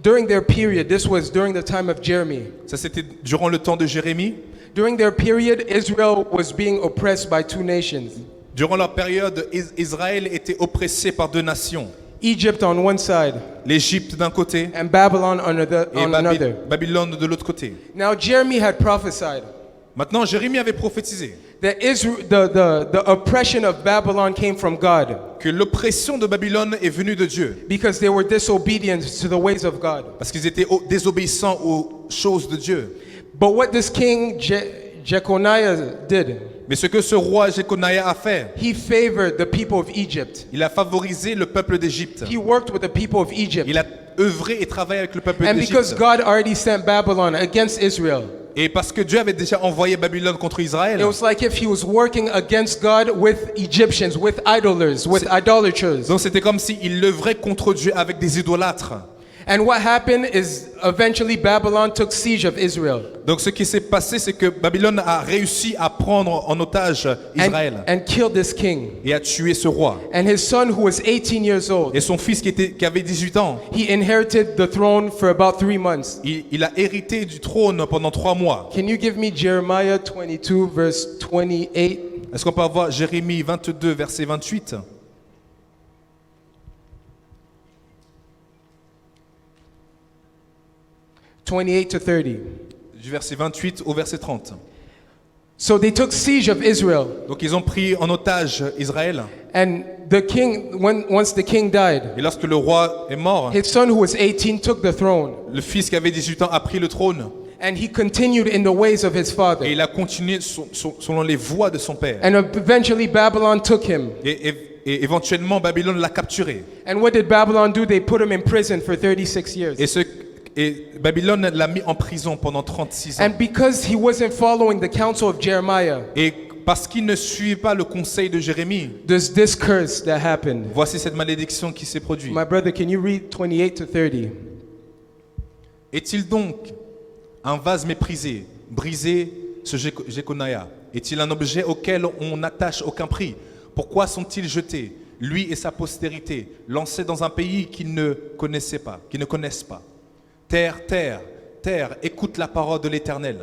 during their period, this was during the time of Jeremy.
Ça c'était durant le temps de Jérémie.
During their period, Israel was being oppressed by two nations.
Durant leur période, Israël était oppressé par deux nations.
Egypt on one side
L'Égypte d'un côté
and Babylon on
et
another.
Babylone de l'autre côté.
Now, Jeremy had prophesied
Maintenant, Jérémie avait prophétisé
that the oppression of Babylon came from God
que l'oppression de Babylone est venue de Dieu
because they were disobedient to the ways of God.
parce qu'ils étaient désobéissants aux choses de Dieu.
But what this king Jeconiah did,
Mais ce que ce roi Jeconiah a fait,
he favored the people of Egypt.
il a favorisé le peuple d'Égypte.
He worked with the people of Egypt.
Il a œuvré et travaillé avec le peuple
And because
d'Égypte.
God already sent Babylon against Israel,
Et parce que Dieu avait déjà envoyé Babylone contre Israël,
it was like if he was working against God with Egyptians, with idolers, with idolaters.
donc c'était comme s'il œuvrait contre Dieu avec des idolâtres.
And what happened is eventually Babylon took siege of Israel
Donc ce qui s'est passé, c'est que Babylone a réussi à prendre en otage Israël
and killed this king.
et a tué ce roi.
And his son, who was 18 years old,
Et son fils qui avait 18 ans,
he inherited the throne for about 3 months.
il a hérité du trône pendant 3 mois.
Can you give me Jeremiah 22, verse 28?
Est-ce qu'on peut avoir Jérémie 22, verset 28?
To 30.
Du verset 28 au verset 30.
So they took siege of Israel.
Donc ils ont pris en otage Israël.
And the king, once the king died,
Et lorsque le roi est mort,
his son, who was 18, took the throne.
le fils qui avait 18 ans a pris le trône.
And he continued in the ways of his
Et
father.
il a continué selon les voies de son père.
And eventually Babylon took him.
Et éventuellement, Babylone l'a capturé.
And what did Babylon do? They put him in prison for 36 years.
Et Babylone l'a mis en prison pendant 36 ans.
And because he wasn't following the counsel of Jeremiah,
Et parce qu'il ne suit pas le conseil de Jérémie,
there's this curse that happened.
voici cette malédiction qui s'est produite.
My brother, can you read 28 to 30?
Est-il donc un vase méprisé, brisé, ce Jeconiah? Est-il un objet auquel on n'attache aucun prix? Pourquoi sont-ils jetés, lui et sa postérité, lancés dans un pays qu'ils ne connaissent pas? Terre, terre, terre, écoute la parole de l'Éternel.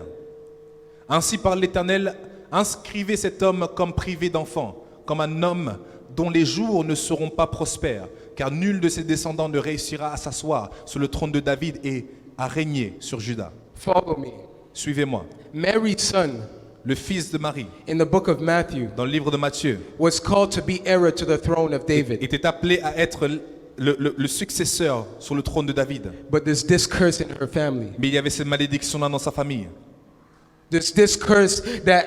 Ainsi parle l'Éternel, inscrivez cet homme comme privé d'enfant, comme un homme dont les jours ne seront pas prospères, car nul de ses descendants ne réussira à s'asseoir sur le trône de David et à régner sur Juda.
Follow me.
Suivez-moi.
Mary's son,
Le fils de Marie,
in the book of Matthew,
dans le livre de Matthieu,
was called to be heir to the throne of David.
était appelé à être le successeur sur le trône de David.
But there's this curse in her family.
Mais il y avait cette malédiction-là dans sa famille.
There's this curse that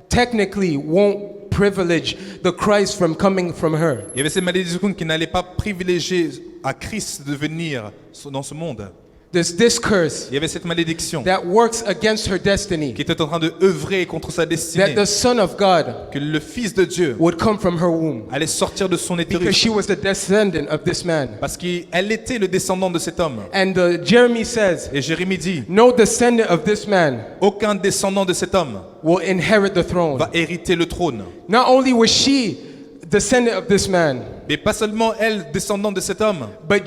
technically won't privilege the Christ from coming from her.
Il y avait cette malédiction qui n'allait pas privilégier à Christ de venir dans ce monde.
There's this curse
Il y avait cette malédiction
that works against her destiny.
qui était en train de œuvrer contre sa
That
destinée.
the Son of God
Que le Fils de Dieu
would come from her womb.
allait sortir de son
Because she
utérus.
was the descendant of this man.
Parce qu'elle était le descendant de cet homme.
And Jeremy says,
Et Jérémie dit,
no descendant of this man
aucun descendant de cet homme
will inherit the throne.
va hériter le trône.
Not only was she descendant of this man,
Mais pas seulement elle, descendant de cet homme,
but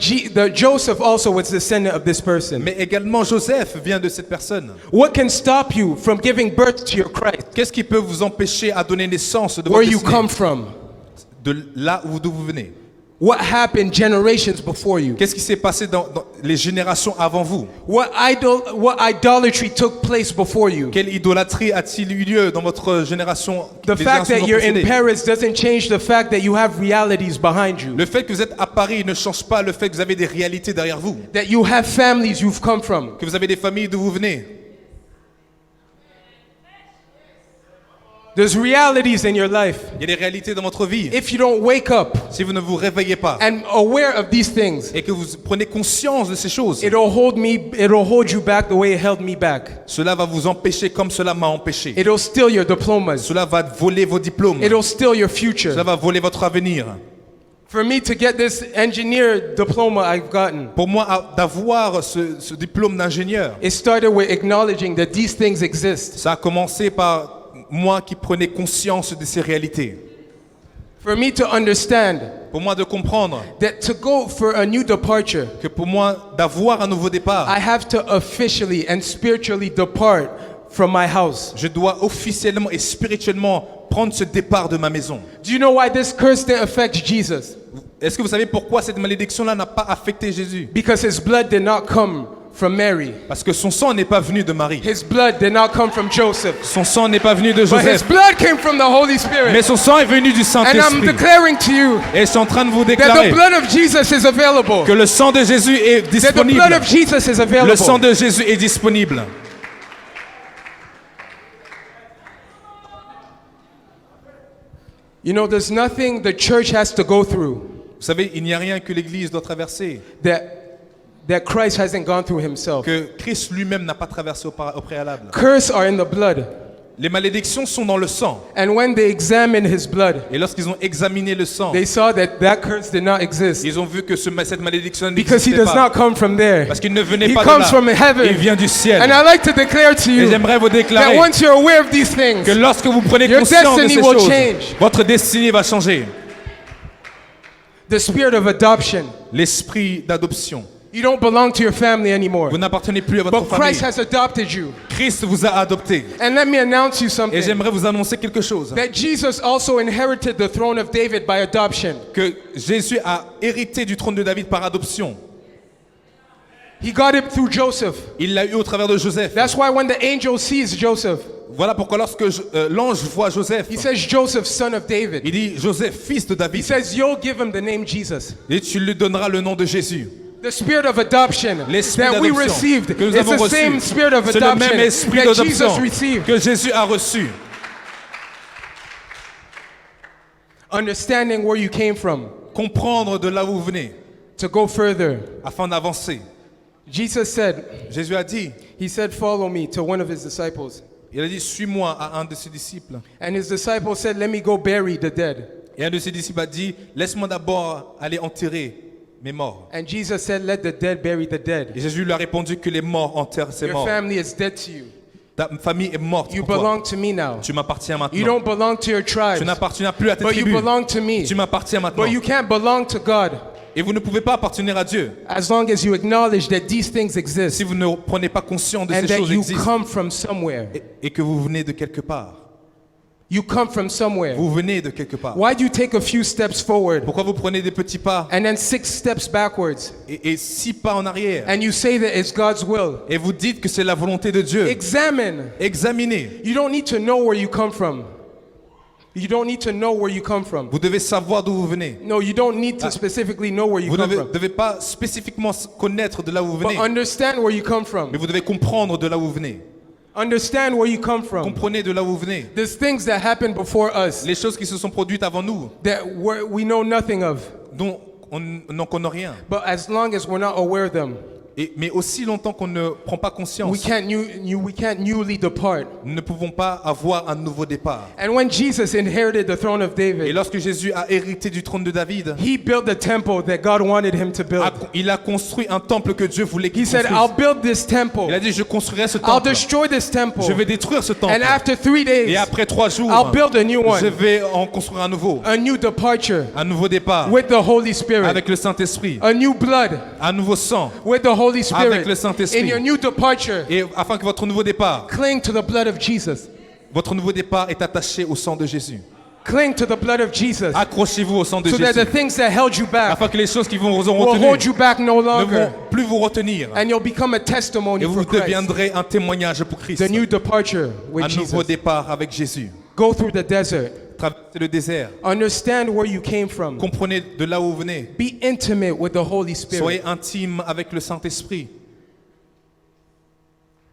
Joseph also was descendant of this person.
mais également Joseph vient de cette personne.
What can stop you from giving birth to your Christ?
Qu'est-ce qui peut vous empêcher à donner naissance de
Where
votre
you
destinée,
come from?
de là d'où vous venez?
What happened generations before you?
Qu'est-ce qui s'est passé dans les générations avant vous?
What idolatry took place before you?
Quelle idolâtrie a-t-il eu lieu dans votre génération?
The
les
fact that
générations
you're in
précédées?
Paris doesn't change the fact that you have realities behind you.
Le fait que vous êtes à Paris ne change pas le fait que vous avez des réalités derrière vous,
That you have families you've come from.
que vous avez des familles d'où vous venez.
There's realities in your life.
Il y a des réalités dans votre vie.
If you don't wake up
Si vous ne vous réveillez pas
and aware of these things,
et que vous prenez conscience de ces choses,
it'll hold you back the way it held me back.
cela va vous empêcher comme cela m'a empêché.
It'll steal your diplomas.
Cela va voler vos diplômes.
It'll steal your
Cela
future.
va voler votre avenir.
For me to get this engineer diploma I've gotten,
Pour moi, d'avoir ce diplôme d'ingénieur,
it started with acknowledging that these things exist.
ça a commencé par moi qui prenais conscience de ces réalités.
For me to understand
Pour moi de comprendre
that to go for a new departure,
que pour moi d'avoir un nouveau départ,
I have to officially and spiritually depart from my house.
je dois officiellement et spirituellement prendre ce départ de ma maison.
Do you know why this curse didn't affect Jesus?
Est-ce que vous savez pourquoi cette malédiction-là n'a pas affecté Jésus?
Because his blood did not come from Mary.
Parce que son sang n'est pas venu de Marie.
His blood did not come from Joseph.
Son sang n'est pas venu de
But his
Joseph.
blood came from the Holy
Mais
Spirit.
son sang est venu du
And I'm
Saint-Esprit.
declaring to you
Et je suis en train de vous
that the
déclarer
blood of Jesus is available.
que le sang de Jésus est
That the
disponible.
blood of Jesus is
Le
available.
sang de Jésus est disponible.
You know, there's nothing the church has to go through
Vous savez, il n'y a rien que l'Église doit traverser,
that Christ hasn't gone through himself.
que Christ lui-même n'a pas traversé au préalable.
Curse are in the blood.
Les malédictions sont dans le sang.
And when they examined his blood,
Et lorsqu'ils ont examiné le sang,
they saw that curse did not exist.
ils ont vu que cette malédiction
Because he
n'existait
does
pas.
not come from there.
Parce qu'il ne venait
He
pas de
comes
là.
from heaven.
Il vient du ciel.
And I like to declare to
Et
you
j'aimerais vous
that
déclarer
once you're aware of these things,
que lorsque vous prenez
Your
conscience de
destiny
ces
will
choses,
change.
votre destinée va changer.
the spirit of adoption,
L'esprit d'adoption.
you don't belong to your family anymore.
Vous n'appartenez plus à votre
But Christ
famille.
has adopted you.
Christ vous a adopté.
And let me announce you
Et
something.
j'aimerais vous annoncer quelque chose.
That Jesus also inherited the throne of David by adoption.
Que Jésus a hérité du trône de David par adoption.
He got it through Joseph.
Il l'a eu au travers de Joseph.
That's why when the angel sees Joseph,
Voilà pourquoi lorsque l'ange voit Joseph,
he says, Joseph, son of David.
il dit Joseph, fils de
He
David,
says, you'll give him the name Jesus.
et tu lui donneras le nom de Jésus.
The spirit of adoption
L'esprit
that we
d'adoption
received
que nous
is
avons
the
reçu,
same spirit of
c'est le même
adoption
esprit
that Jesus
d'adoption
received.
que Jésus a reçu.
Understanding where you came from
Comprendre de là où vous venez,
to go further.
afin d'avancer.
Jesus said,
Jésus a dit,
he said, follow me to one of his disciples.
il a dit, suis-moi à un de ses disciples.
And his disciple said, let me go bury the dead.
Et un de ses disciples a dit, laisse-moi d'abord aller enterrer mes morts.
And Jesus said, let the dead bury the dead.
Et Jésus lui a répondu que les morts enterrent ses
Your
morts.
family is dead to you.
Ta famille est morte
You
pour toi.
belong to me now.
Tu m'appartiens
You
maintenant.
don't belong to your
Tu
tribes,
n'appartiens plus à tes
but you
tribus.
belong to me.
Tu m'appartiens maintenant.
But you can't belong to God
Et vous ne pouvez pas appartenir à Dieu
as long as you acknowledge that these things
si
exist
vous ne prenez pas conscience de
and
ces
that
choses
you
existent
come from somewhere.
et que vous venez de quelque part.
You come from somewhere.
Vous venez de quelque part.
Why do you take a few steps forward
Pourquoi vous prenez des petits pas
and then 6 steps backwards
et 6 pas en arrière
and you say that it's God's will?
et vous dites que c'est la volonté de Dieu?
Examine.
Examinez.
You don't need to know where you come from. You don't need to know where you come from.
Vous devez savoir d'où vous venez.
No, you don't need to specifically know where you
Vous
come
ne
from.
devez pas spécifiquement connaître de là où vous
But
venez,
understand where you come from.
mais vous devez comprendre de là où vous venez.
Understand where you come from.
Comprenez de là où vous venez.
There's things that happened before us
Les choses qui se sont produites avant nous,
that we know nothing of.
dont on n'en connaît rien.
But as long as we're not aware of them,
Mais aussi longtemps qu'on ne prend pas conscience,
we can't newly depart.
nous ne pouvons pas avoir un nouveau départ.
And when Jesus inherited the throne of
Et
David,
lorsque Jésus a hérité du trône de David,
he built the temple that God wanted him to build.
il a construit un temple que Dieu voulait
He
qu'il
said,
construise.
I'll build this temple.
Il a dit, je construirai ce
I'll
temple.
destroy this temple.
Je vais détruire ce temple.
And after 3
Et
days,
après 3 jours,
I'll build a new
je
one.
vais en construire un nouveau.
A new departure
Un nouveau départ
with the Holy Spirit.
avec le Saint-Esprit.
A new blood
Un nouveau sang.
with the Holy Spirit.
Avec le Saint-Esprit.
In your new departure,
Et afin que votre nouveau départ,
cling to the blood of Jesus.
votre nouveau départ est attaché au sang de Jésus.
Cling to the blood of Jesus.
Accrochez-vous au sang de
So that the
Jésus.
things that held you back
Afin que les choses qui vous ont
will
retenu
hold you back no
ne
longer.
vont plus vous retenir.
And you'll become a testimony
Et vous
for Christ.
deviendrez un témoignage pour Christ.
The new departure with
Un nouveau
Jesus.
départ avec Jésus.
Go through the desert.
Traversez le désert.
Understand where you came from.
Comprenez de là où vous venez.
Be intimate with the Holy Spirit.
Soyez intime avec le Saint-Esprit.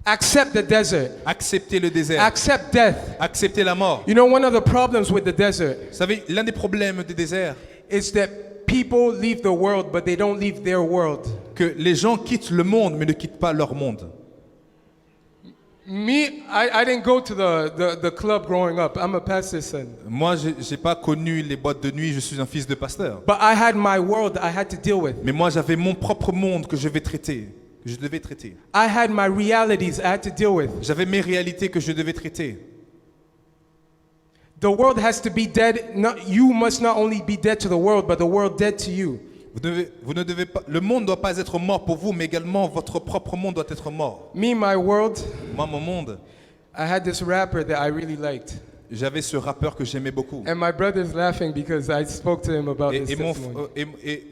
Accept the desert.
Acceptez le désert.
Accept death.
Acceptez la mort.
You know, one of the problems with the desert
Vous savez, l'un des problèmes du désert,
is that people leave the world, but they don't leave their world.
que les gens quittent le monde mais ne quittent pas leur monde.
Me, I didn't go to the club growing up. I'm a pastor's son.
Moi, je n'ai pas connu les boîtes de nuit, je suis un fils de pasteur.
But I had my world I had to deal with.
Mais moi, j'avais mon propre monde que je devais traiter.
I had my realities I had to deal with.
J'avais mes réalités que je devais traiter.
The world has to be dead. You must not only be dead to the world, but the world dead to you.
Vous ne devez pas, le monde ne doit pas être mort pour vous, mais également votre propre monde doit être mort.
Me, my world,
Moi, mon monde,
I had this rapper that I really liked.
j'avais ce rappeur que j'aimais beaucoup.
And my brother's laughing because I spoke to him about this
Et
testimony.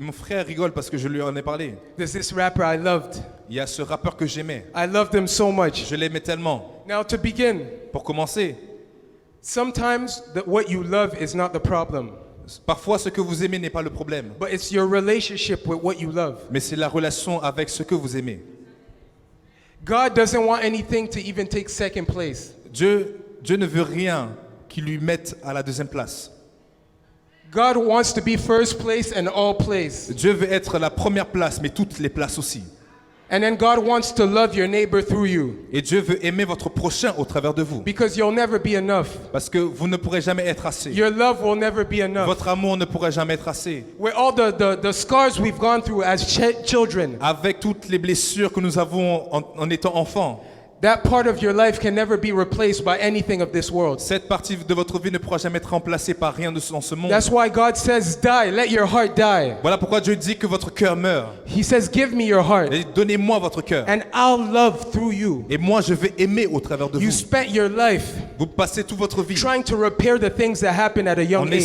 mon frère rigole parce que je lui en ai parlé.
There's this rapper I loved.
Il y a ce rappeur que j'aimais.
I loved him so much.
Je l'aimais tellement.
Now to begin,
Pour commencer,
sometimes what you love is not the problem,
parfois ce que vous aimez n'est pas le problème,
but it's your relationship with what you love.
mais c'est la relation avec ce que vous aimez.
God doesn't want anything to even take second place.
Dieu ne veut rien qui lui mette à la deuxième place.
God wants to be first place and all place.
Dieu veut être la première place, mais toutes les places aussi.
And then God wants to love your neighbor through you,
Et Dieu veut aimer votre prochain au travers de vous.
because you'll never be enough.
Parce que vous ne pourrez jamais être assez.
Your love will never be enough.
Votre amour ne pourra jamais être assez.
With all the scars we've gone through as children,
Avec toutes les blessures que nous avons en étant enfants,
that part of your life can never be replaced by anything of this world.
cette partie de votre vie ne pourra jamais être remplacée par rien dans ce monde.
That's why God says, die, let your heart die.
Voilà pourquoi Dieu dit que votre cœur meurt.
He says, give me your heart,
Et donnez-moi votre cœur.
and I'll love through you.
Et moi, je vais aimer au travers de
You
vous.
spent your life
Vous passez toute votre vie
trying to repair the things that happened at a
en
young age.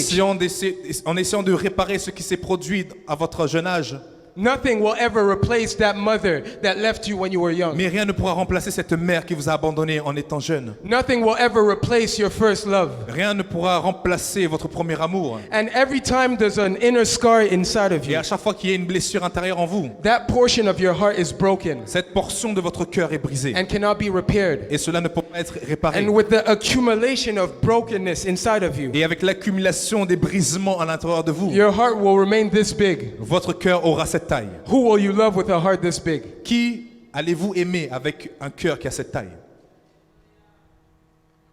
essayant de réparer ce qui s'est produit à votre jeune âge.
Nothing will ever replace that mother that left you when you were young.
Mais rien ne pourra remplacer cette mère qui vous a abandonné en étant jeune.
Nothing will ever replace your first love.
Rien ne pourra remplacer votre premier amour.
And every time there's an inner scar inside of
Et
you,
à chaque fois qu'il y a une blessure intérieure en vous,
that portion of your heart is broken
cette portion de votre cœur est brisée.
and cannot be repaired.
Et cela ne peut pas être réparé.
And with the accumulation of brokenness inside of you,
Et avec l'accumulation des brisements à l'intérieur de vous,
your heart will remain this big.
votre cœur aura cette taille.
Who will you love with a heart this big?
Qui allez-vous aimer avec un cœur qui a cette taille?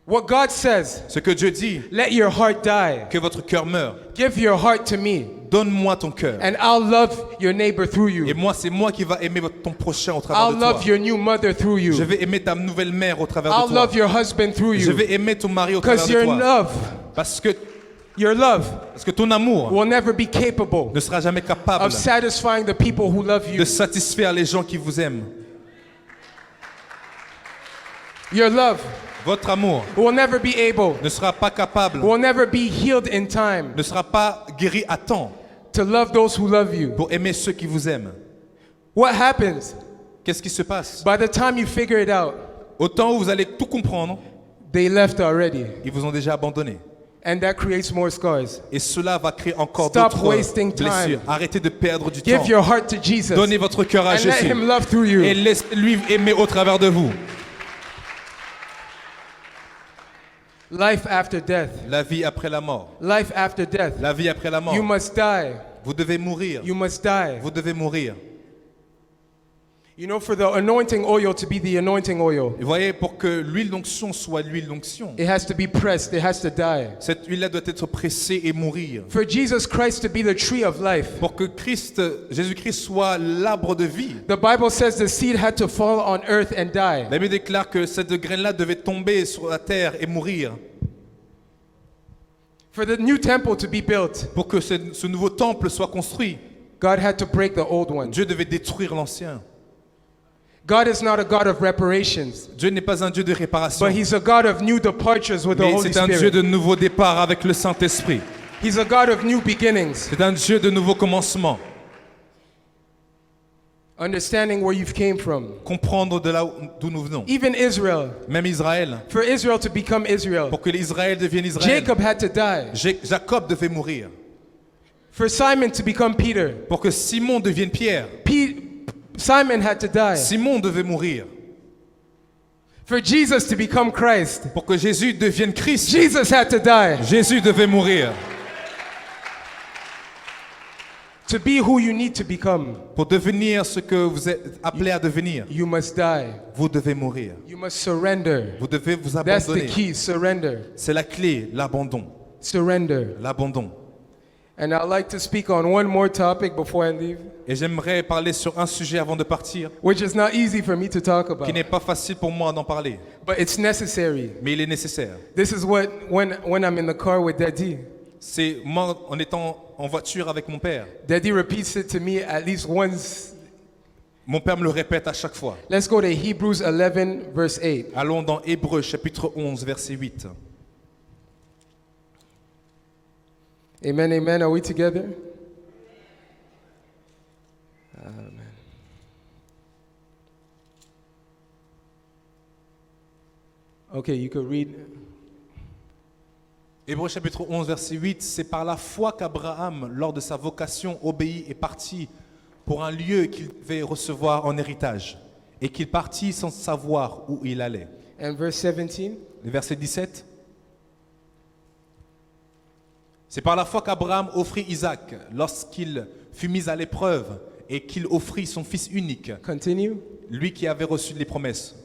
What God says,
Ce que Dieu dit,
let your heart die.
que votre cœur meure.
Give your heart to me,
Donne-moi ton cœur.
and I'll love your neighbor through
Et
you.
moi, c'est moi qui va aimer ton prochain au travers
I'll
de toi.
love your new mother through
Je
you.
vais aimer ta nouvelle mère au travers
I'll
de toi.
love your husband through
Je
you.
vais aimer ton mari au travers
Because
de
your
toi.
love,
Parce que ton amour
will never be capable
ne sera jamais capable
of satisfying the people who love
de
you.
satisfaire les gens qui vous aiment.
Your love
Votre amour
will never be able,
ne sera pas capable,
will never be healed in time
ne sera pas guéri à temps
to love those who love you.
pour aimer ceux qui vous aiment.
What happens?
Qu'est-ce qui se passe?
By the time you figure it out,
Au temps où vous allez tout comprendre,
they left already.
ils vous ont déjà abandonné.
And that creates more scars.
Et cela va créer encore
Stop
d'autres
wasting time.
blessures. Arrêtez de perdre du
Give
temps.
your heart to Jesus
Donnez votre cœur à
and let
Jésus
him love through
et
you.
laissez-lui aimer au travers de vous.
Life after death.
La vie après la mort.
Life after death.
La vie après la mort.
You must die.
Vous devez mourir.
You must die.
Vous devez mourir.
You know, for the anointing oil to be the anointing oil,
Et vous voyez, pour que l'huile d'onction soit l'huile d'onction,
it has to be pressed, it has to die.
cette huile-là doit être pressée et mourir.
For Jesus Christ to be the tree of life,
Pour que Jésus-Christ soit l'arbre de vie,
the Bible says the seed had to fall on earth and die.
la Bible déclare que cette graine-là devait tomber sur la terre et mourir.
For the new temple to be built,
Pour que ce nouveau temple soit construit,
God had to break the old one.
Dieu devait détruire l'ancien.
God is not a God of reparations,
Dieu n'est pas un Dieu de réparation,
but He's a God of new departures with the
mais
Holy
c'est un Dieu
Spirit.
de nouveau départ avec le Saint-Esprit.
He's a God of new beginnings,
C'est un Dieu de nouveau commencement.
understanding where you've came from.
Comprendre de là d'où nous venons.
Even Israel,
Même Israël,
for Israel to become Israel,
pour que l'Israël devienne Israël,
Jacob had to die.
Jacob devait mourir.
For Simon to become Peter,
Pour que Simon devienne Pierre,
Simon had to die.
Simon devait mourir.
For Jesus to become Christ,
Pour que Jésus devienne Christ,
Jesus had to die.
Jésus devait mourir.
To be who you need to become,
Pour devenir ce que vous êtes appelé à devenir,
you must die.
vous devez mourir.
You must surrender.
Vous devez vous
That's the
abandonner.
key, surrender.
C'est la clé, l'abandon.
Surrender.
L'abandon.
And I'd like to speak on one more topic before I leave,
Et j'aimerais parler sur un sujet avant de partir,
which is not easy for me to talk
qui
about,
n'est pas facile pour moi d'en parler,
but it's necessary.
mais il est nécessaire.
This is what, when I'm in the car with Daddy,
C'est moi, en étant en voiture avec mon père,
Daddy repeats it to me at least once.
mon père me le répète à chaque fois.
Let's go to Hebrews 11, verse 8.
Allons dans Hébreux chapitre 11, verset 8.
Amen, amen. Are we together? Amen. Okay, you could read.
Hébreux chapitre 11, verset 8, c'est par la foi qu'Abraham, lors de sa vocation, obéit et partit pour un lieu qu'il devait recevoir en héritage, et qu'il partit sans savoir où il allait.
And verse 17.
Le verset 17. C'est par la foi qu'Abraham offrit Isaac lorsqu'il fut mis à l'épreuve et qu'il offrit son fils unique,
Continue.
lui qui avait reçu les promesses,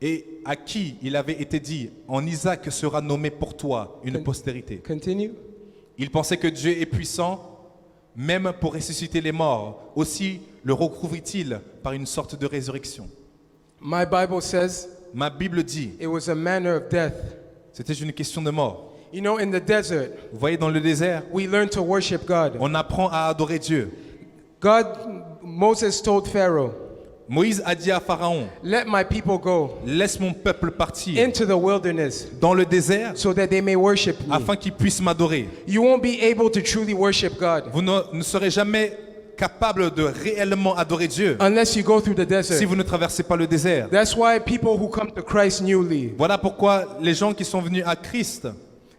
et à qui il avait été dit, en Isaac sera nommé pour toi une postérité.
Continue.
Il pensait que Dieu est puissant, même pour ressusciter les morts. Aussi le recouvrit-il par une sorte de résurrection.
My Bible says
Ma Bible dit,
it was a manner of death.
c'était une question de mort.
You know, in the desert,
Vous voyez, dans le désert,
we learn to worship God.
on apprend à adorer Dieu.
Moses told Pharaoh,
Moïse a dit à Pharaon,
let my people go
laisse mon peuple partir
into the wilderness
dans le désert
so that they may worship me.
afin qu'ils puissent m'adorer.
You won't be able to truly worship God
Vous ne serez jamais capable de réellement adorer Dieu
unless you go through the
si
desert.
vous ne traversez pas le désert.
That's why people who come to Christ newly,
Voilà pourquoi les gens qui sont venus à Christ,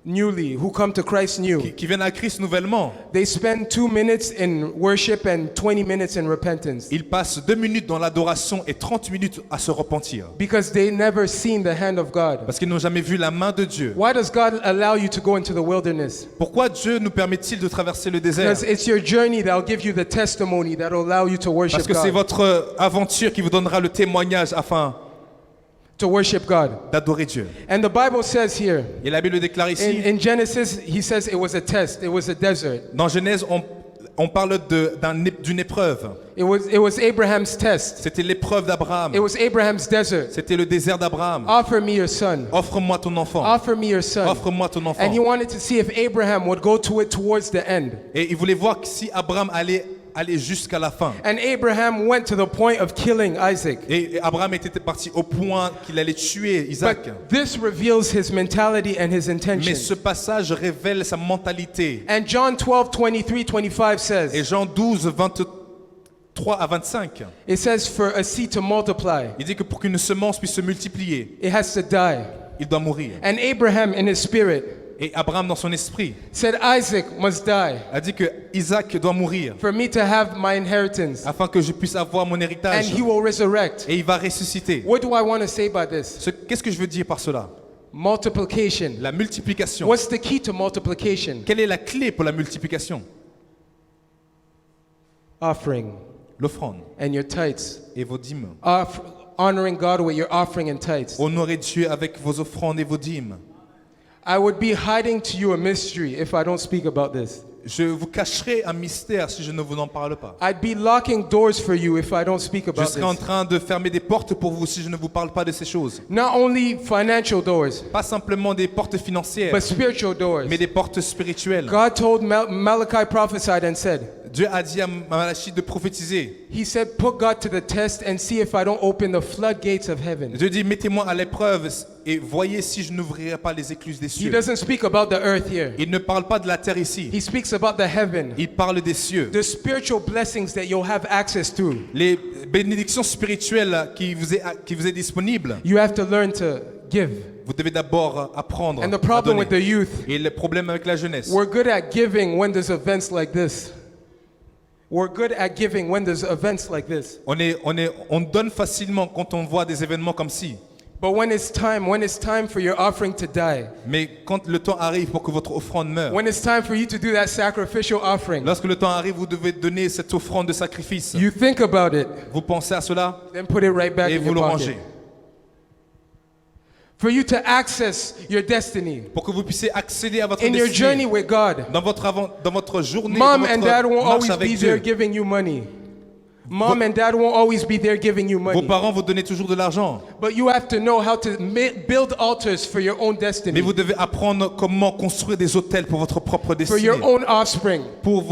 who come to Christ new,
qui viennent à Christ nouvellement,
they spend 2 minutes in worship and 20 minutes in repentance
ils passent 2 minutes dans l'adoration et 30 minutes à se repentir.
because they never seen the hand of God.
Parce qu'ils n'ont jamais vu la main de Dieu.
Why does God allow you to go into the wilderness?
Pourquoi Dieu nous permet-il de traverser le désert?
Because it's your journey that will give you the testimony that will allow you to worship
Parce que c'est
God.
votre aventure qui vous donnera le témoignage afin
To worship God.
d'adorer Dieu.
And the Bible says here,
Et la Bible déclare ici,
in Genesis, he says it was a test. It was a desert.
dans Genèse, on parle d'une épreuve.
It was Abraham's test.
C'était l'épreuve d'Abraham.
It was Abraham's desert.
C'était le désert d'Abraham.
Offer me your son.
Offre-moi ton enfant.
Offer me your son.
Offre-moi ton enfant.
And he wanted to see if Abraham would go to it towards the end.
Et il voulait voir si Abraham allait aller jusqu'à la fin.
And Abraham went to the point of killing Isaac.
Et Abraham était parti au point qu'il allait tuer Isaac.
But this reveals his mentality and his
Mais
intention.
ce passage révèle sa mentalité.
And John 12:23-25
Et
says,
Jean 12, 23 à 25,
it says for a seed to multiply,
il dit que pour qu'une semence puisse se multiplier,
it has to die.
il doit mourir.
And Abraham in his spirit
Et Abraham, dans son esprit,
said, Isaac must die
a dit que Isaac doit mourir
for me to have my inheritance.
afin que je puisse avoir mon
And
héritage.
he will resurrect.
Et il va ressusciter.
What do I want to say by this?
Qu'est-ce que je veux dire par cela?
Multiplication.
La multiplication.
What's the key to multiplication?
Quelle est la clé pour la multiplication?
Offering.
l'offrande
and your tithes.
et vos dîmes.
Honoring God with your offering and tithes.
Honorez Dieu avec vos offrandes et vos dîmes.
I would be hiding to you a mystery if I don't speak about this.
Je vous cacherai un mystère si je ne vous en parle pas.
I'd be locking doors for you if I don't speak
Je
about
serai en
this.
train de fermer des portes pour vous si je ne vous parle pas de ces choses.
Not only financial doors,
Pas simplement des portes financières,
but spiritual doors.
mais des portes spirituelles.
God told Malachi prophesied and said,
Dieu a dit à Malachie de prophétiser.
He said, put God to the test and see if I don't open the floodgates of heaven.
Dieu dit, mettez-moi à l'épreuve et voyez si je n'ouvrirai pas les écluses des
He
cieux.
doesn't speak about the earth here.
Il ne parle pas de la terre ici.
He speaks about the heaven,
Il parle des cieux.
the spiritual blessings that you'll have access to.
Les bénédictions spirituelles qui vous est disponible.
You have to learn to give.
Vous devez d'abord apprendre
And the
à
problem
donner.
with the youth,
Et le problème avec la jeunesse,
we're good at giving when there's events like this. We're good at giving when there's events like this.
on donne facilement quand on voit des événements comme ci.
But when it's time for your offering to die,
Mais quand le temps arrive pour que votre offrande meure,
when it's time for you to do that sacrificial offering,
lorsque le temps arrive, vous devez donner cette offrande de sacrifice.
you think about it,
Vous pensez à cela
then put it right back
et
in
vous
your
le
pocket.
rangez.
For you to access your destiny
Pour que vous puissiez accéder à votre
in your journey
destinée.
with God.
Dans votre journée,
Mom
dans
and
votre
dad won't
marche
always
avec
be there
Dieu.
giving you money. Mom and dad won't always be there giving you
Vos
money.
parents vous donnent toujours de l'argent.
But you have to know how to build altars for your own
Mais
destiny,
vous devez apprendre comment construire des hôtels pour votre propre
for
destinée.
your own offspring.
Pour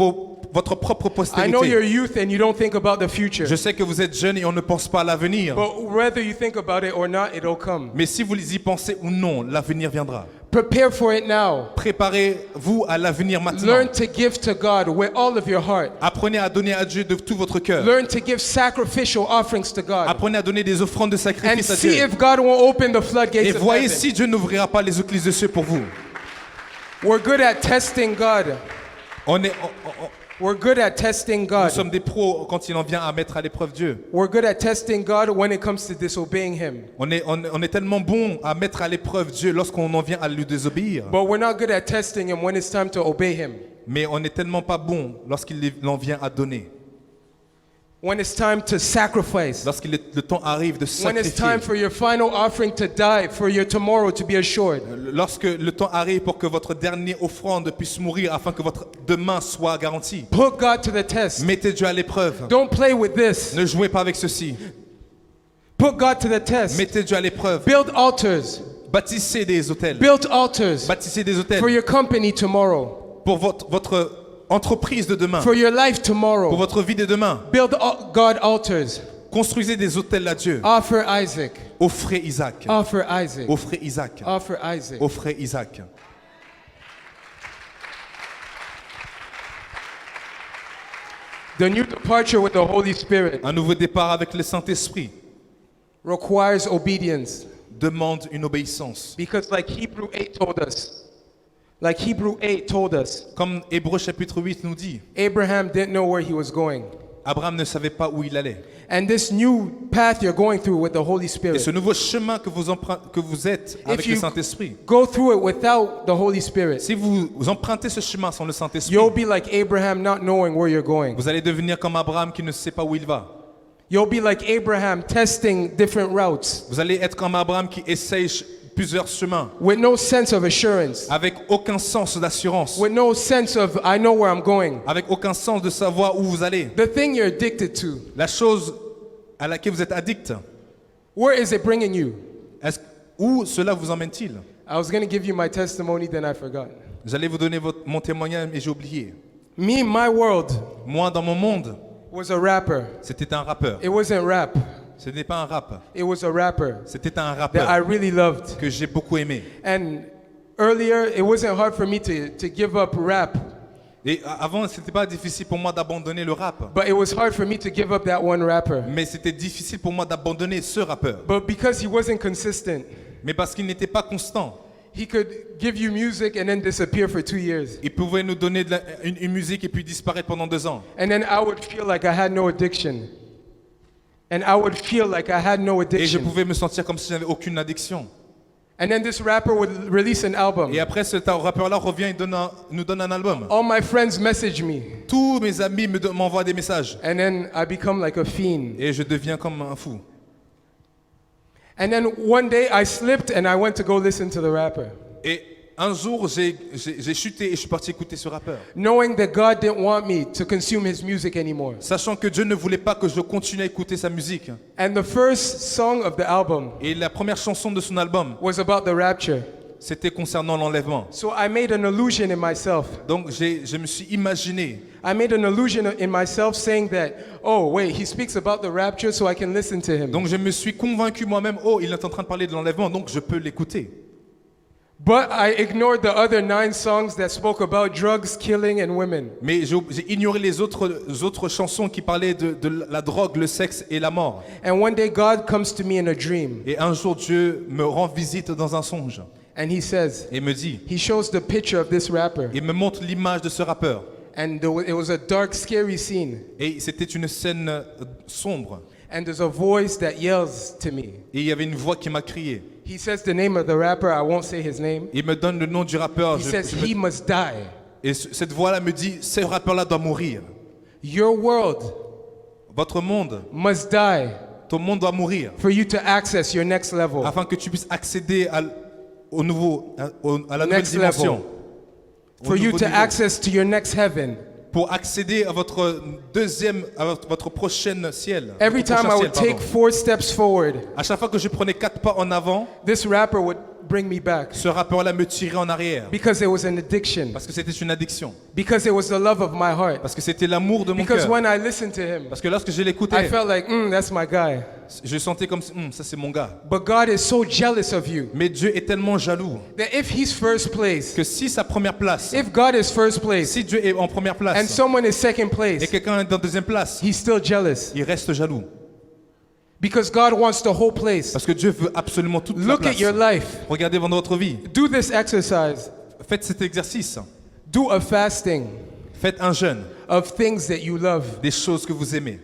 votre propre
I know you're
postérité.
youth and you don't think about the future.
Je sais que vous êtes jeune et on ne pense pas à l'avenir.
But whether you think about it or not, it'll come.
Mais si vous y pensez ou non, l'avenir viendra.
Prepare for it now.
Préparez-vous à l'avenir maintenant.
Learn to give to God with all of your heart.
Apprenez à donner à Dieu de tout votre cœur.
Learn to give sacrificial offerings to God.
Apprenez à donner des offrandes de
And
sacrifice à
see
Dieu.
if God won't open the
Et
floodgates of
voyez
heaven.
si Dieu n'ouvrira pas les écluses de cieux pour vous.
We're good at testing God.
On est,
We're good at testing
nous
God.
sommes des pros quand il en vient à mettre à l'épreuve Dieu.
We're good at testing God when it comes to disobeying Him.
On est tellement bon à mettre à l'épreuve Dieu lorsqu'on en vient à lui désobéir.
But we're not good at testing Him when it's time to obey Him.
Mais on n'est tellement pas bon lorsqu'il en vient à donner.
When it's time to sacrifice.
Le temps arrive de
When it's time
sacrifier.
for your final offering to die, for your tomorrow to be assured.
Lorsque le temps arrive pour que votre dernière offrande puisse mourir afin que votre demain soit garanti.
Put God to the test.
Mettez Dieu à l'épreuve.
Don't play with this.
Ne jouez pas avec ceci.
Put God to the test.
Mettez Dieu à l'épreuve.
Build altars.
Bâtissez des hôtels.
Build altars
Bâtissez des hôtels
for your company tomorrow.
pour votre entreprise de demain,
For your life
pour
tomorrow.
votre vie de demain.
Build God altars.
Construisez des hôtels à Dieu.
Offer Isaac.
Offrez Isaac.
Offer Isaac.
Offrez Isaac.
Offer Isaac.
Offrez Isaac.
The new departure with the Holy Spirit
Un nouveau départ avec le Saint-Esprit
requires obedience.
demande une obéissance.
Because like Hebrew 8 told us,
Comme Hébreux chapitre 8 nous dit,
Abraham didn't know where he was going.
Abraham ne savait pas où il allait.
And this new path you're going through with the Holy
Et
Spirit,
ce nouveau chemin que vous êtes avec
you-
le Saint-Esprit,
go through it without the Holy Spirit.
si vous empruntez ce chemin sans le Saint-Esprit,
You'll be like Abraham not knowing where you're going.
vous allez devenir comme Abraham qui ne sait pas où il va.
You'll be like Abraham testing different routes
Vous allez être comme Abraham qui essaye plusieurs chemins
with no sense of assurance,
avec aucun sens d'assurance,
with no sense of I know where I'm going.
avec aucun sens de savoir où vous allez.
The thing you're addicted to,
La chose à laquelle vous êtes addict,
where is it bringing you?
où cela vous emmène-t-il?
I was going to give you my testimony, then I forgot.
J'allais vous donner mon témoignage, mais j'ai oublié.
Me, my world
Moi, dans mon monde,
was a rapper.
c'était un rappeur.
It wasn't rap.
Ce n'est pas un rap,
It was a rapper
c'était un
that I
rappeur
really loved.
que j'ai beaucoup aimé.
And earlier, it wasn't hard for me to give up rap,
Et avant, c'était pas difficile pour moi d'abandonner le rap,
but it was hard for me to give up that one rapper.
mais c'était difficile pour moi d'abandonner ce rappeur.
But because he wasn't consistent,
Mais parce qu'il n'était pas constant,
he could give you music and then disappear for 2 years.
il pouvait nous donner une musique et puis disparaître pendant 2 ans.
And then I would feel like I had no addiction. And I would feel like I had no
Et je
addiction.
pouvais me sentir comme si j'avais aucune addiction.
And then this rapper would release an album.
Et après, ce rappeur-là revient et nous donne un album.
All my friends message me.
Tous mes amis m'envoient des messages.
And then I become like a fiend.
Et je deviens comme un fou.
And then one day I slipped and I went to go listen to the rapper.
Et un jour, j'ai chuté et je suis parti écouter ce rappeur.
Knowing that God didn't want me to consume his music anymore.
Sachant que Dieu ne voulait pas que je continue à écouter sa musique.
And the first song of the album
Et la première chanson de son album,
was about the rapture.
c'était concernant l'enlèvement.
So I made an illusion in myself.
Donc je me suis imaginé,
I made an illusion in myself saying that, oh wait, he speaks about the rapture so I can listen to him.
donc je me suis convaincu moi-même, oh, il est en train de parler de l'enlèvement, donc je peux l'écouter.
But I ignored the other 9 songs that spoke about drugs, killing, and women.
Mais j'ai ignoré les autres chansons qui parlaient de la drogue, le sexe et la mort.
And one day God comes to me in a dream
Et un jour, Dieu me rend visite dans un songe
and he says,
et me dit,
he shows the picture of this rapper.
il me montre l'image de ce rappeur.
And it was a dark, scary scene.
Et c'était une scène sombre.
And there's a voice that yells to me.
Et il y avait une voix qui m'a crié.
He says the name of the rapper, I won't say his name.
Il me donne le nom du rappeur.
He says he must die.
Et cette voix-là me dit, ce rappeur-là doit mourir.
Your world
Votre monde,
must die
ton monde doit mourir.
for you to access your next level.
Afin que tu puisses accéder à la nouvelle
Next
dimension.
level. For you to access to your next heaven.
Pour accéder à votre prochaine ciel.
Every
Votre
time
prochain
I would
ciel,
take
pardon.
4 steps forward,
À chaque fois que je prenais 4 pas en avant,
this rapper would bring me back.
ce rappeur-là me tirait en arrière.
Because it was an addiction.
Parce que c'était une addiction.
Because it was the love of my heart.
Parce que c'était l'amour de mon
Because
cœur.
when I listened to him,
Parce que lorsque je l'écoutais,
I felt like, that's my guy.
je sentais comme si, ça c'est mon gars.
But God is so jealous of you
Mais Dieu est tellement jaloux
that if he's first place,
que si sa première place,
if God is first place,
si Dieu est en première
and
place
someone is second
et
place,
quelqu'un est en deuxième place,
he's still jealous.
il reste jaloux.
Because God wants the whole place.
Parce que Dieu veut absolument toute la
Look at
place.
your life.
Regardez dans votre vie.
Do this exercise.
Faites cet exercice.
Do a fasting
Faites un jeûne
of things that you love
des choses que vous aimez.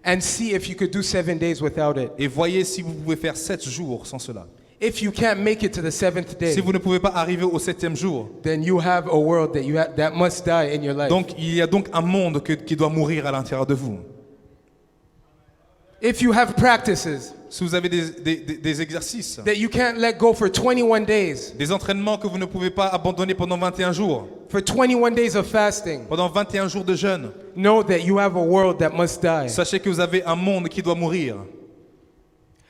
and see if you could do 7 days without it.
Et voyez si vous pouvez faire 7 jours sans cela.
If you can't make it to the 7th day,
Si vous ne pouvez pas arriver au 7e jour,
then you have a world that must die in your life.
donc il y a donc un monde qui doit mourir à l'intérieur de vous.
If you have practices
Si vous avez des exercices,
that you can't let go for 21 days,
des entraînements que vous ne pouvez pas abandonner pendant 21 jours,
for 21 days of fasting,
pendant 21 jours de jeûne,
know that you have a world that must die.
sachez que vous avez un monde qui doit mourir.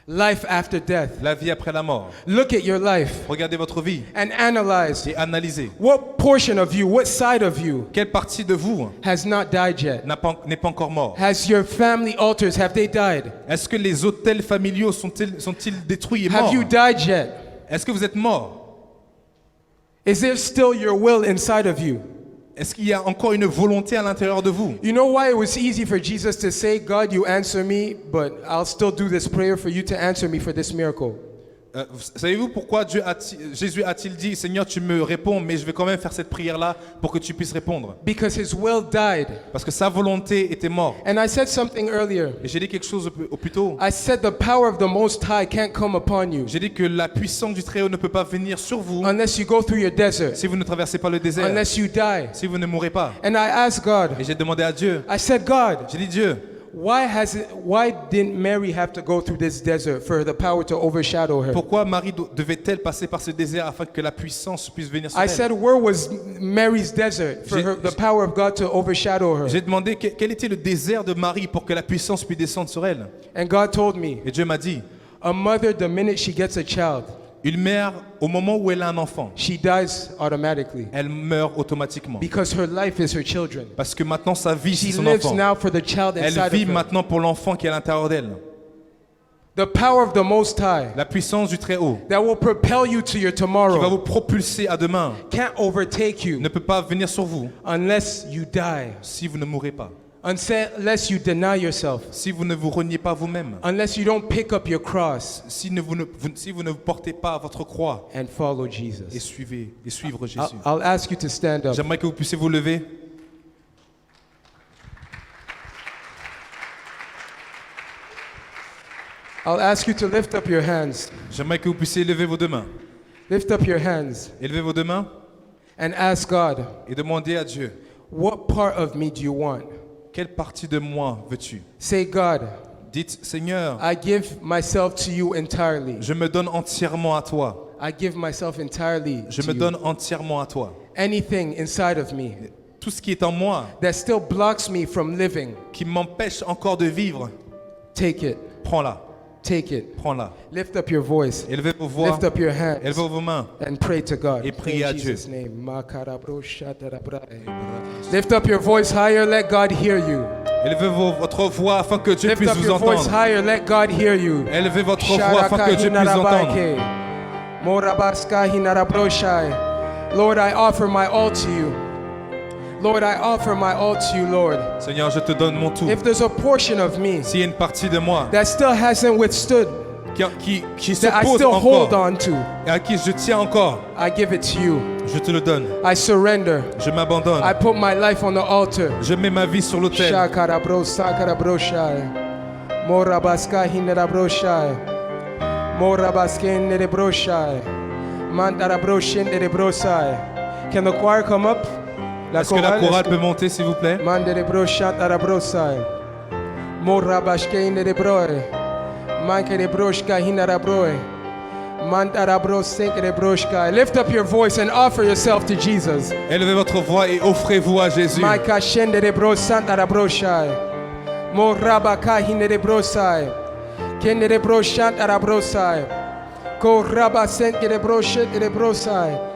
Life after death.
La vie après la mort.
Look at your life
Regardez votre vie
and analyze
et analysez.
what portion of you, what side of you
Quelle partie de vous
has not died yet.
n'est pas encore mort?
Has your family altars, have they died?
Est-ce que les autels familiaux sont-ils détruits et
Have
morts?
you died yet?
Est-ce que vous êtes mort?
Is there still your will inside of you?
Est-ce qu'il y a encore une volonté à l'intérieur de vous?
You know why it was easy for Jesus to say, God, you answer me, but I'll still do this prayer for you to answer me for this miracle?
Savez-vous pourquoi Jésus a-t-il dit, Seigneur, tu me réponds, mais je vais quand même faire cette prière-là pour que tu puisses répondre?
Because his will died.
Parce que sa volonté était morte.
And I said something earlier.
Et j'ai dit quelque chose au plus tôt.
I said the power of the Most High can't come upon you
J'ai dit que la puissance du Très-Haut ne peut pas venir sur vous
unless you go through your desert,
si vous ne traversez pas le désert,
unless you die.
si vous ne mourrez pas.
And I asked God,
Et j'ai demandé à Dieu,
I said, God,
j'ai dit Dieu,
why didn't Mary have to go through this desert for the power to overshadow her?
pourquoi Marie devait-elle passer par ce désert afin que la puissance puisse venir sur
I
elle?
said, where was Mary's desert for the power of God to overshadow her?
J'ai demandé quel était le désert de Marie pour que la puissance puisse descendre sur elle.
And God told me,
Et Dieu m'a dit,
a mother, the minute she gets a child,
une mère, au moment où elle a un enfant,
she dies automatically
elle meurt automatiquement.
because her life is her children.
Parce que maintenant sa vie, c'est
She
son
lives
enfant.
now for the child
Elle
inside
vit
of her.
maintenant pour l'enfant qui est à l'intérieur d'elle.
The power of the Most High
La puissance du Très-Haut
that will propel you to your
qui va
tomorrow
vous propulser à demain
can't overtake you
ne peut pas venir sur vous
unless you die,
si vous ne mourrez pas.
unless you deny yourself,
Si vous ne vous reniez pas vous-même.
unless you don't pick up your cross
Si vous ne portez pas votre croix
and follow
et
Jesus.
suivre Jésus.
I'll ask you to stand up.
J'aimerais que vous puissiez vous lever.
I'll ask you to lift up your hands.
J'aimerais que vous puissiez lever vos deux mains.
Lift up your hands
Élevez vos deux mains
and ask God,
et demandez à Dieu,
what part of me do you want?
quelle partie de moi veux-tu?
Say, God,
Dites, Seigneur,
I give myself to you entirely.
je me donne entièrement à toi.
I give myself entirely
Je
to
me
you.
donne entièrement à toi.
Anything inside of me
Tout ce qui est en moi,
that still blocks me from living,
qui m'empêche encore de vivre,
take it.
prends-la,
Take it.
prends-la.
Lift up your voice.
Élevez vos voix,
Lift up your hands
élevez vos mains.
and pray to God.
Et priez
In
à Dieu.
Jesus' name. Lift up your voice higher. Let God hear you.
Élevez votre voix afin que Dieu
Lift
puisse
up
vous
your voice
entendre.
higher. Let God hear you.
Élevez votre voix afin que Dieu puisse entendre.
Lord, I offer my all to you. Lord, I offer my all to you, Lord.
Seigneur, je te donne mon tout.
If there's a portion of me
S'il y a une partie de moi
that still hasn't withstood,
qui se
that I
pose
still hold
encore
on to,
et à qui je tiens encore,
I give it to you.
je te le donne.
I surrender.
Je m'abandonne.
I put my life on the altar.
Je mets ma vie sur l'autel.
Shakarabro sakarabroshay. Morabaska hinerabroshay. Morabaskin nerebroshay. Mandarabroshin nerebrosay. Can the choir come up?
Est-ce que la chorale peut monter, s'il vous plaît?
Manderebroshat arabrosay. Morabashke nerebroy. Mankerebroshka hinarabroy. Mandarabrosekerebroshka. Lift up your voice and offer yourself to Jesus.
Élevez votre voix et offrez-vous à Jésus.
Maika shenderebro santarabroshay. Morabaka hinerebrosay. Kenderebro shantarabrosay. Ko raba senkerebro shekerebrosay.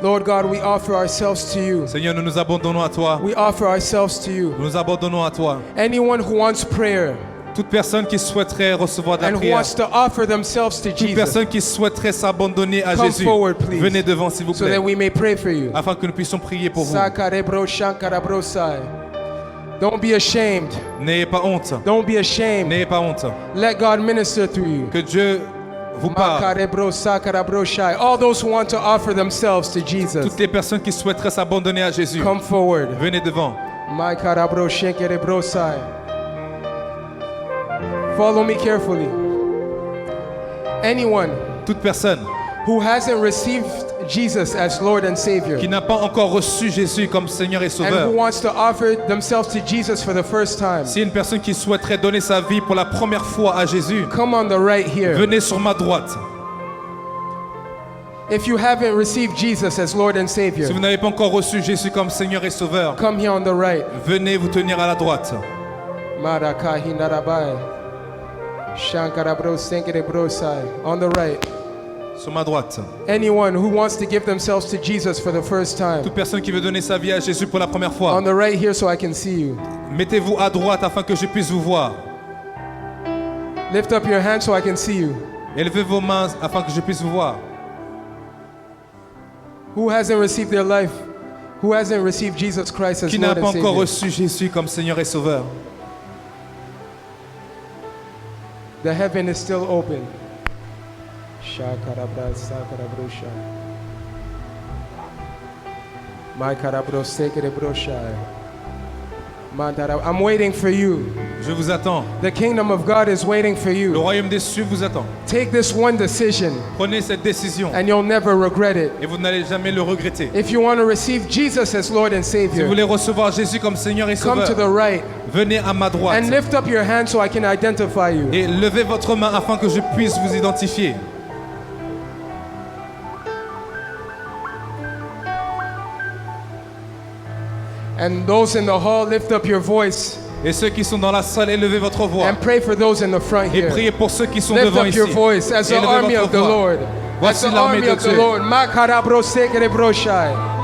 Lord God, we offer ourselves to you.
Seigneur, nous nous abandonnons à toi.
We offer ourselves to you.
Nous nous abandonnons à toi.
Anyone who wants prayer
Toute personne qui souhaiterait recevoir de la
and who
prière,
wants to offer themselves to
toute
Jesus,
personne qui souhaiterait s'abandonner à
come
Jésus,
forward, please,
venez devant, s'il vous
so
plaît,
that we may pray for you.
afin que nous puissions prier pour vous.
Sakarebro shankarabrosai. Don't be ashamed.
N'ayez pas honte.
Don't be ashamed.
N'ayez pas honte.
Let God minister through you.
Que Dieu vous parle.
Makarebro sakarabrosai. All those who want to offer themselves to Jesus,
Toutes les personnes qui souhaiteraient s'abandonner à Jésus,
come forward.
venez devant.
Makarabro shenkerebrosai. Follow me carefully. Anyone
Toute personne
who hasn't received Jesus as Lord and Savior
qui n'a pas encore reçu Jésus comme Seigneur et
and
Sauveur,
who wants to offer themselves to Jesus for the first time,
si une personne qui souhaiterait donner sa vie pour la première fois à Jésus,
come on the right here.
venez sur ma droite.
If you haven't received Jesus as Lord and Savior,
Si vous n'avez pas encore reçu Jésus comme Seigneur et Sauveur,
come here on the right.
venez vous tenir à la droite.
Marakahi narabai. Shankarabro senkerebrosai. On the right.
Sur ma droite.
Anyone who wants to give themselves to Jesus for the first time,
Toute personne qui veut donner sa vie à Jésus pour la première
on
fois,
the right here so I can see you.
mettez-vous à droite afin que je puisse vous voir.
Lift up your hand so I can see you.
Élevez vos mains afin que je puisse vous voir.
Who hasn't received their life? Who hasn't received Jesus Christ as
Qui n'a
Lord
pas
and
encore
Savior?
reçu Jésus comme Seigneur et Sauveur?
The heaven is still open. Shakarabra sakarabrosha. My karabrosekerebrosha. I'm waiting for you.
Je vous attends.
The kingdom of God is waiting for
Le
you.
royaume des cieux vous attend.
Take this one decision
Prenez cette décision
and you'll never regret it.
et vous n'allez jamais le regretter.
If you want to receive Jesus as Lord and
Si vous
Savior,
voulez recevoir Jésus comme Seigneur et
come to
Sauveur,
the right
venez à ma droite
and lift up your hand so I can identify you.
et levez votre main afin que je puisse vous identifier.
And those in the hall, lift up your voice
Et ceux qui sont dans la salle, élevez votre voix
and pray for those in the front
et
here.
priez pour ceux qui sont
Lift
devant
up
ici.
your voice as the
Élevez
army
votre
of the
voix.
Lord. As
Voici
the
l'armée
army
de
of the
Dieu.
Lord. Makarabrosekerebroshai.